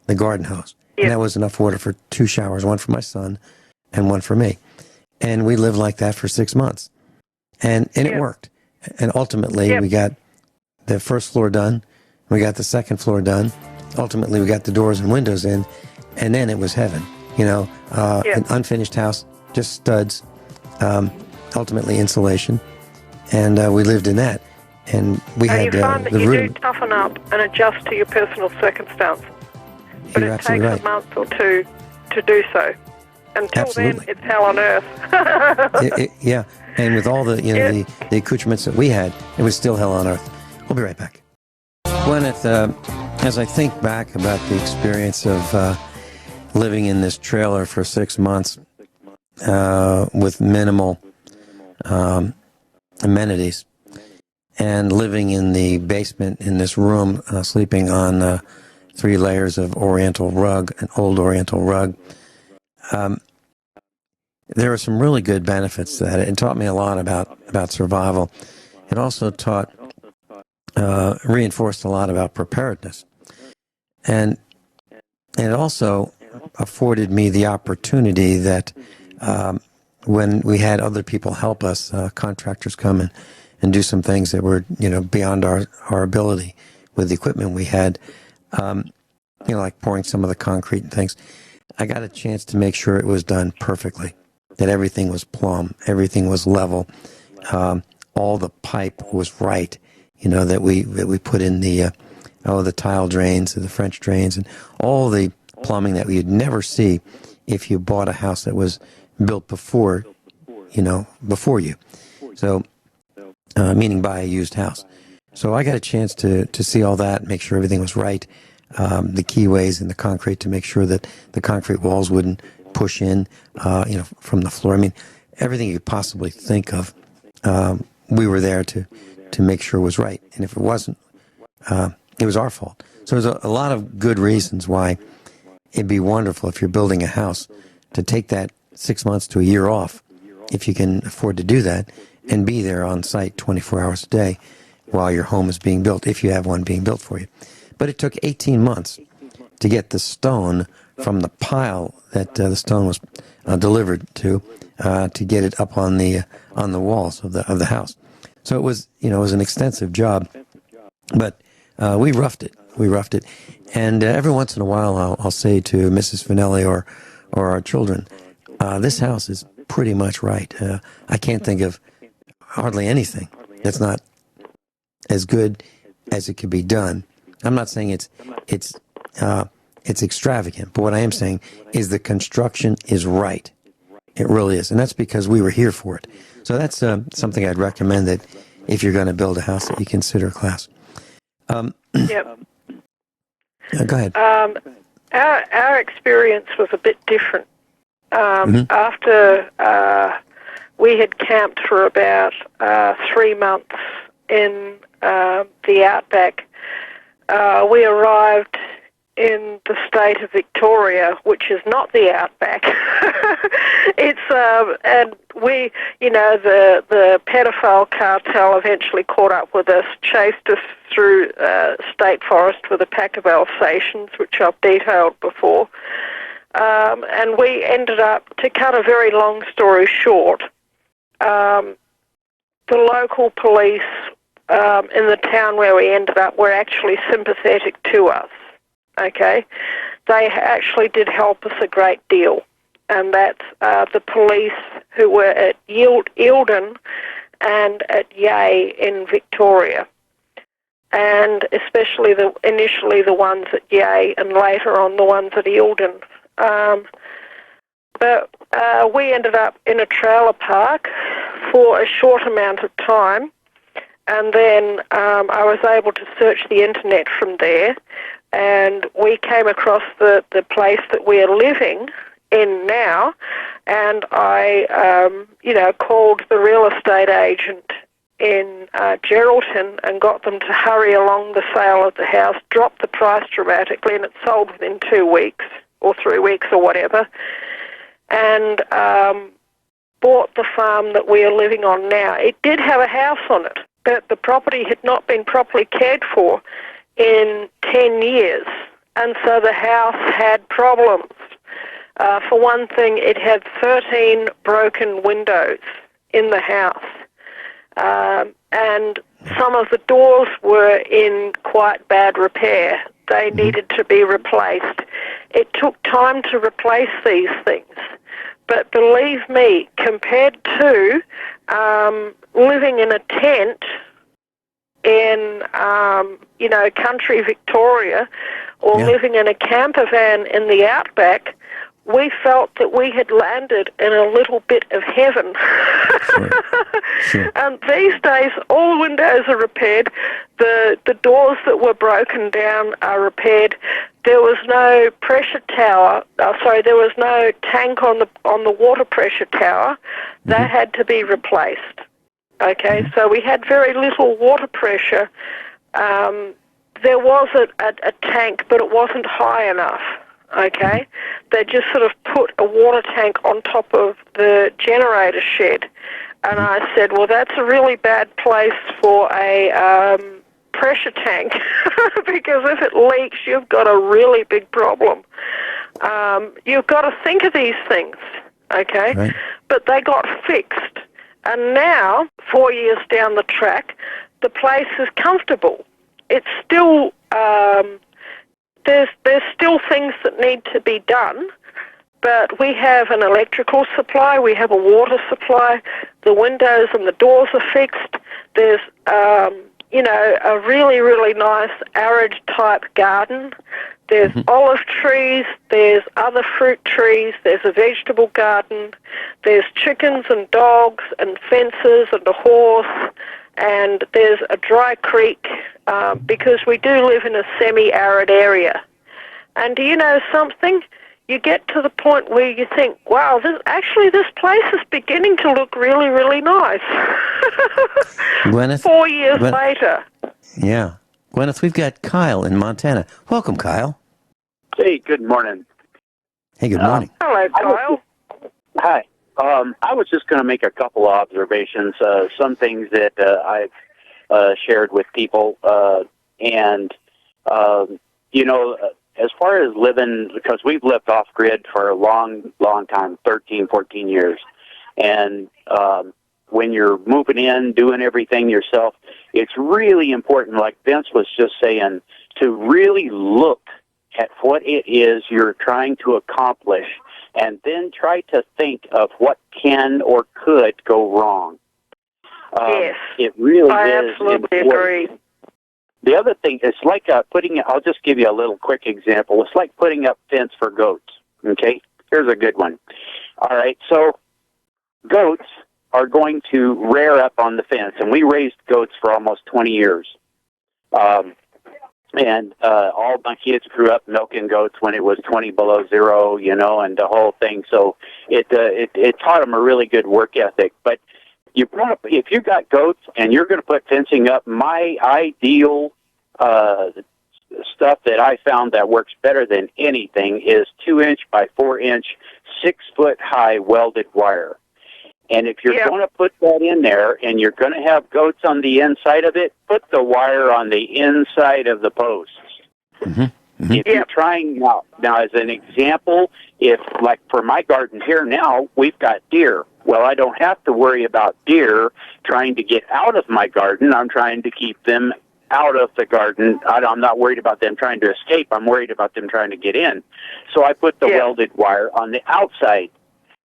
the garden hose. And that was enough water for 2 showers, one for my son and one for me. And we lived like that for 6 months. And it worked. And ultimately, we got the first floor done. We got the second floor done. Ultimately, we got the doors and windows in. And then it was heaven. An unfinished house, just studs, ultimately insulation. And we lived in that. And we had you find that the you room. do toughen up and adjust to your personal circumstance. But You're it takes absolutely a month or 2 to do so. Until then, it's hell on earth. And with all the the accoutrements that we had, it was still hell on earth. We'll be right back. Gwyneth, as I think back about the experience of living in this trailer for 6 months with minimal amenities, and living in the basement in this room, sleeping on 3 layers of Oriental rug, an old Oriental rug, there were some really good benefits to that. It taught me a lot about survival. It also reinforced a lot about preparedness. And it also afforded me the opportunity that when we had other people help us, contractors come and do some things that were, beyond our ability with the equipment we had, like pouring some of the concrete and things. I got a chance to make sure it was done perfectly, that everything was plumb, everything was level, all the pipe was right, that we put in the tile drains, the French drains, and all the plumbing that you'd never see if you bought a house that was built before you. So, meaning buy a used house. So I got a chance to see all that, make sure everything was right, the keyways in the concrete to make sure that the concrete walls wouldn't push in, from the floor. I mean, everything you could possibly think of, we were there to make sure was right. And if it wasn't, it was our fault. So there's a lot of good reasons why it'd be wonderful if you're building a house to take that 6 months to a year off, if you can afford to do that, and be there on site 24 hours a day while your home is being built, if you have one being built for you. But it took 18 months to get the stone from the pile that the stone was delivered to get it up on the walls of the house. So it was an extensive job, but we roughed it. And every once in a while, I'll say to Mrs. Finelli or our children, this house is pretty much right. I can't think of hardly anything that's not as good as it could be done. I'm not saying it's extravagant, but what I am saying is the construction is right. It really is, and that's because we were here for it. So that's something I'd recommend, that if you're going to build a house, that you consider a class. Yep. Go ahead. Our experience was a bit different. After we had camped for about 3 months in the outback, we arrived in the state of Victoria, which is not the outback. And we, the pedophile cartel eventually caught up with us, chased us through state forest with a pack of Alsatians, which I've detailed before. And we ended up, to cut a very long story short, the local police in the town where we ended up were actually sympathetic to us. Okay, they actually did help us a great deal, and that's the police who were at Eildon and at Yea in Victoria, and especially initially the ones at Yea and later on the ones at Eildon. But we ended up in a trailer park for a short amount of time, and then I was able to search the internet from there, and we came across the place that we are living in now, and I, called the real estate agent in Geraldton and got them to hurry along the sale of the house, dropped the price dramatically, and it sold within 2 weeks or 3 weeks or whatever, and bought the farm that we are living on now. It did have a house on it, but the property had not been properly cared for in 10 years, and so the house had problems. For one thing, it had 13 broken windows in the house, and some of the doors were in quite bad repair. They needed to be replaced. It took time to replace these things, but believe me, compared to living in a tent in, country Victoria, or living in a camper van in the outback, we felt that we had landed in a little bit of heaven. Sure. And these days, all windows are repaired. The doors that were broken down are repaired. There was no pressure tower. There was no tank on the water pressure tower. That had to be replaced. Okay, so we had very little water pressure. There was a tank, but it wasn't high enough. Okay, they just sort of put a water tank on top of the generator shed, and I said, well, that's a really bad place for a pressure tank, because if it leaks, you've got a really big problem. You've got to think of these things, okay? Right. But they got fixed, and now, 4 years down the track, the place is comfortable. It's still... There's still things that need to be done, but we have an electrical supply, we have a water supply, the windows and the doors are fixed. There's, a really, really nice arid-type garden. There's olive trees, there's other fruit trees, there's a vegetable garden, there's chickens and dogs and fences and a horse, and there's a dry creek, because we do live in a semi-arid area. And do you know something? You get to the point where you think, wow, this place is beginning to look really, really nice. Gwyneth, 4 years later. Yeah. Gwyneth, we've got Kyle in Montana. Welcome, Kyle. Hey, good morning. Hey, good morning. Hello, Kyle. Hi. I was just going to make a couple of observations, some things that I've shared with people, as far as living, because we've lived off-grid for a long, long time, 13, 14 years, and when you're moving in, doing everything yourself, it's really important, like Vince was just saying, to really look at what it is you're trying to accomplish and then try to think of what can or could go wrong. Yes. It really I is absolutely important. agree. The other thing, it's like I'll just give you a little quick example. It's like putting up fence for goats, okay? Here's a good one. All right, so goats are going to rear up on the fence, and we raised goats for almost 20 years. And all my kids grew up milking goats when it was 20 below zero, and the whole thing. So it taught them a really good work ethic. But if you got goats and you're going to put fencing up, my ideal stuff that I found that works better than anything is 2-inch by 4-inch, 6-foot high welded wire. And if you're going to put that in there and you're going to have goats on the inside of it, put the wire on the inside of the posts. Mm-hmm. Mm-hmm. If you're trying now as an example, if like for my garden here now, we've got deer. Well, I don't have to worry about deer trying to get out of my garden. I'm trying to keep them out of the garden. I'm not worried about them trying to escape. I'm worried about them trying to get in. So I put the welded wire on the outside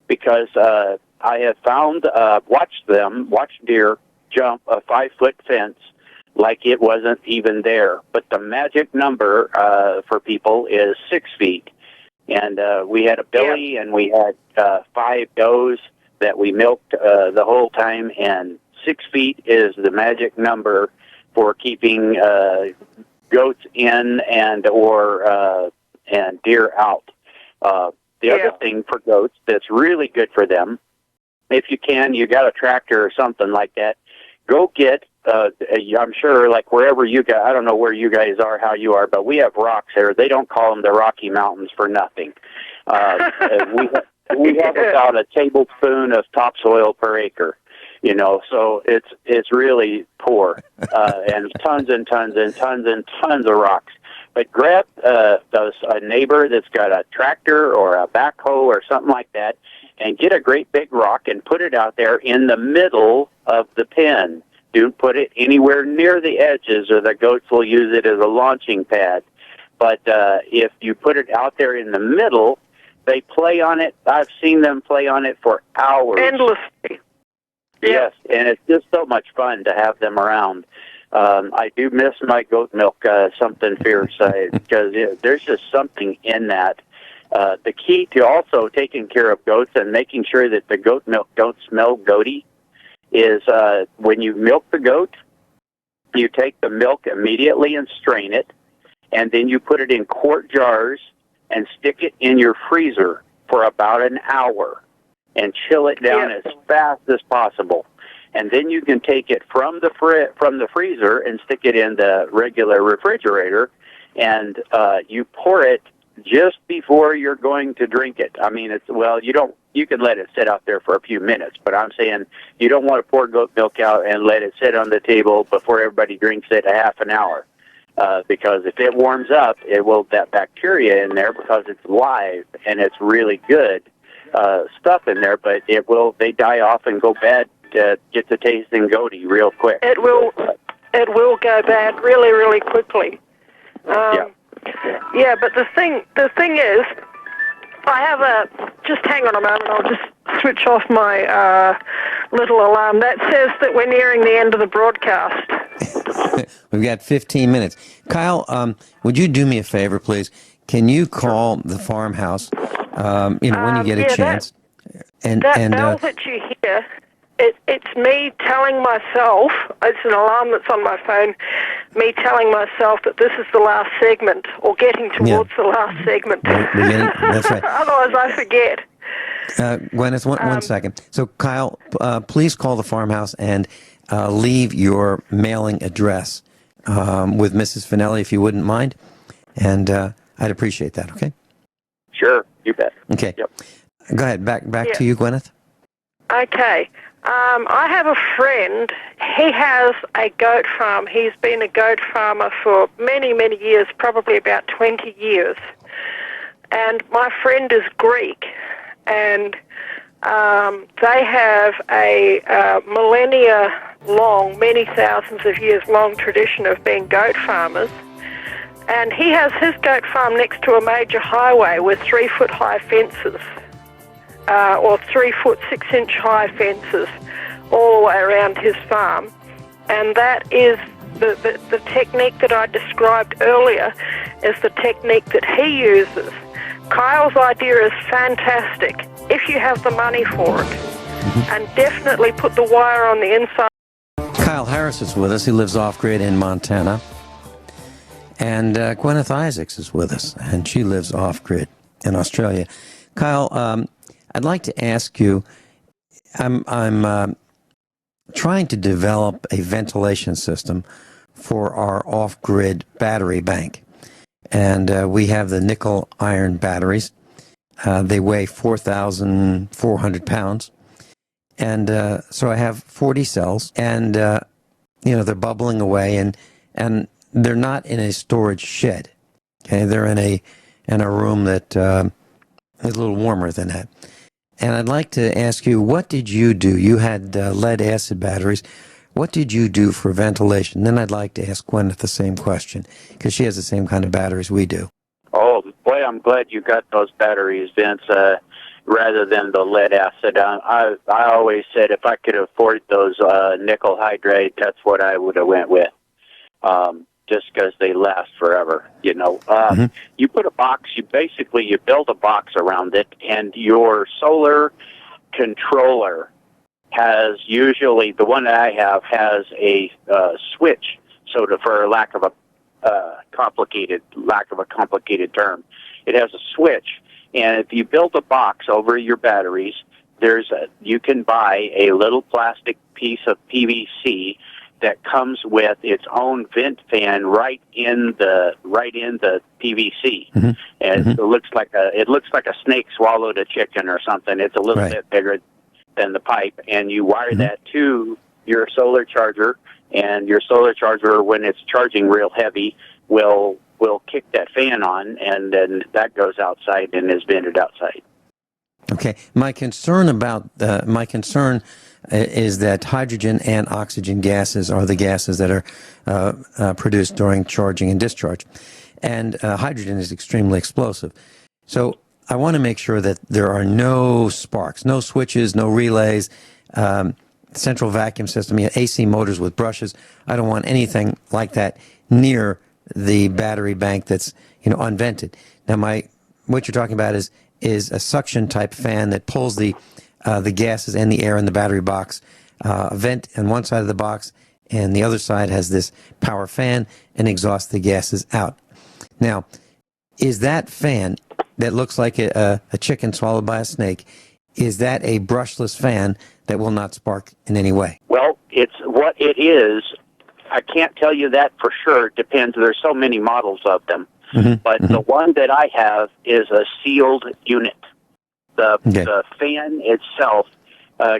because I have found, watched deer jump a 5-foot fence like it wasn't even there. But the magic number for people is 6 feet. And we had a billy and we had 5 does that we milked the whole time, and 6 feet is the magic number for keeping goats in and deer out. The other thing for goats that's really good for them, if you can, you got a tractor or something like that, go get, I'm sure, like wherever you guys, I don't know where you guys are, how you are, but we have rocks here. They don't call them the Rocky Mountains for nothing. We have about a tablespoon of topsoil per acre, so it's really poor, and tons and tons and tons and tons of rocks. But grab a neighbor that's got a tractor or a backhoe or something like that, and get a great big rock and put it out there in the middle of the pen. Don't put it anywhere near the edges, or the goats will use it as a launching pad. But if you put it out there in the middle, they play on it. I've seen them play on it for hours. Endlessly. Yes, and it's just so much fun to have them around. I do miss my goat milk, something fierce, because there's just something in that. The key to also taking care of goats and making sure that the goat milk don't smell goaty is when you milk the goat, you take the milk immediately and strain it, and then you put it in quart jars and stick it in your freezer for about an hour and chill it down as fast as possible. And then you can take it from the freezer and stick it in the regular refrigerator, and you pour it just before you're going to drink it. I mean, you can let it sit out there for a few minutes, but I'm saying you don't want to pour goat milk out and let it sit on the table before everybody drinks it a half an hour. Because if it warms up, that bacteria in there, because it's live and it's really good stuff in there, but they die off and go bad, get to tasting goaty real quick. It will go bad really, really quickly. But the thing is, I have just hang on a moment, I'll just switch off my little alarm. That says that we're nearing the end of the broadcast. We've got 15 minutes. Kyle, would you do me a favor, please? Can you call the farmhouse, when you get a chance? That bell that you hear, it's me telling myself, it's an alarm that's on my phone, me telling myself that this is the last segment, or getting towards the last segment. That's right. Otherwise I forget. Guineith, one second. So, Kyle, please call the farmhouse and leave your mailing address with Mrs. Finelli, if you wouldn't mind. And I'd appreciate that, okay? Sure, you bet. Okay. Yep. Go ahead. Back to you, Guineith. Okay. I have a friend. He has a goat farm. He's been a goat farmer for many, many years, probably about 20 years. And my friend is Greek, and they have a millennia-long, many thousands of years-long tradition of being goat farmers. And he has his goat farm next to a major highway with 3-foot-high fences. or 3 foot 6 inch high fences all the way around his farm. And that is the technique that I described earlier is the technique that he uses. Kyle's idea is fantastic if you have the money for it. And definitely put the wire on the inside. Kyle Harris is with us. He lives off-grid in Montana. And Guineith Isaacs is with us, and she lives off-grid in Australia. Kyle, I'd like to ask you, I'm trying to develop a ventilation system for our off-grid battery bank. And we have the nickel iron batteries. They weigh 4,400 pounds. And so I have 40 cells, and they're bubbling away, and they're not in a storage shed. Okay, they're in a room that is a little warmer than that. And I'd like to ask you, what did you do? You had lead acid batteries. What did you do for ventilation? Then I'd like to ask Guineith the same question, because she has the same kind of batteries we do. Oh, boy, I'm glad you got those batteries, Vince, rather than the lead acid. I always said if I could afford those nickel hydride, that's what I would have went with, just because they last forever, You put a box, you build a box around it, and your solar controller has usually, the one that I have has a switch, for lack of a complicated term. It has a switch, and if you build a box over your batteries, you can buy a little plastic piece of PVC that comes with its own vent fan right in the PVC, and it looks like a snake swallowed a chicken or something. It's a little bit bigger than the pipe, and you wire that to your solar charger, and your solar charger, when it's charging real heavy, will kick that fan on, and then that goes outside and is vented outside. Okay, my concern is that hydrogen and oxygen gases are the gases that are produced during charging and discharge, and hydrogen is extremely explosive. So I want to make sure that there are no sparks, no switches, no relays, central vacuum system, AC motors with brushes. I don't want anything like that near the battery bank that's unvented. Now, what you're talking about is a suction type fan that pulls the gases and the air in the battery box, a vent on one side of the box, and the other side has this power fan and exhausts the gases out. Now, is that fan that looks like a chicken swallowed by a snake, is that a brushless fan that will not spark in any way? Well, it's what it is. I can't tell you that for sure. It depends. There's so many models of them. But the one that I have is a sealed unit. The fan itself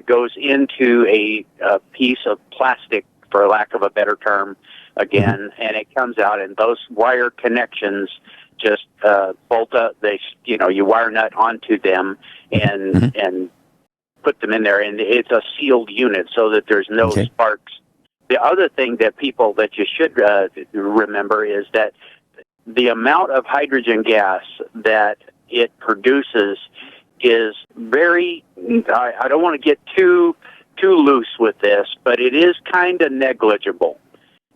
goes into a piece of plastic, for lack of a better term, again, and it comes out, and those wire connections just bolt up. You wire nut onto them and put them in there, and it's a sealed unit so that there's no sparks. The other thing that you should remember is that the amount of hydrogen gas that it produces is very, I don't want to get too loose with this, but it is kind of negligible.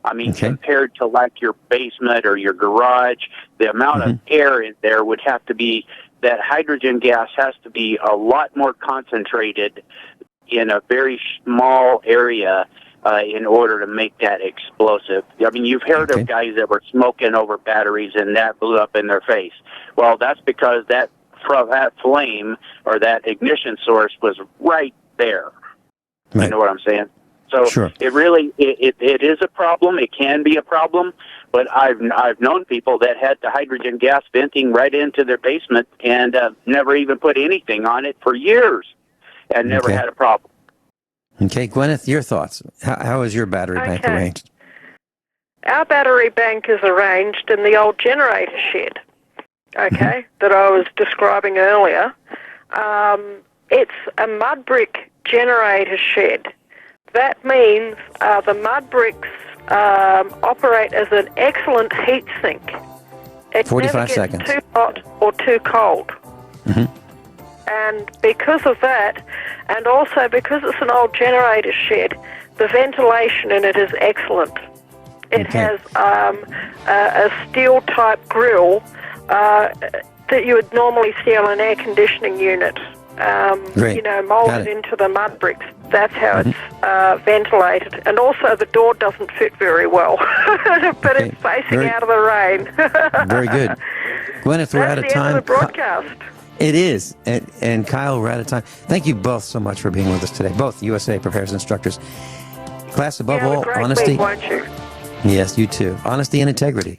I mean, compared to like your basement or your garage, the amount of air in there would have to be, that hydrogen gas has to be a lot more concentrated in a very small area in order to make that explosive. I mean, you've heard of guys that were smoking over batteries and that blew up in their face. Well, that's because that flame or that ignition source was right there. You know what I'm saying? So it really, it is a problem. It can be a problem, but I've known people that had the hydrogen gas venting right into their basement and never even put anything on it for years and never had a problem. Okay, Guineith, your thoughts. How is your battery bank arranged? Our battery bank is arranged in the old generator shed, that I was describing earlier. It's a mud brick generator shed. That means the mud bricks operate as an excellent heat sink. It 45 never gets seconds. too hot or too cold. And because of that, and also because it's an old generator shed, the ventilation in it is excellent. It has a steel-type grill that you would normally see on an air conditioning unit, molded into the mud bricks. That's how it's ventilated. And also the door doesn't fit very well, but it's facing out of the rain. Very good. Guineith, we're out of time. That's the end of the broadcast. It is. And Kyle, we're out of time. Thank you both so much for being with us today, both USA Preparedness instructors. Class, above all, honesty. Week, won't you? Yes, you too. Honesty and integrity.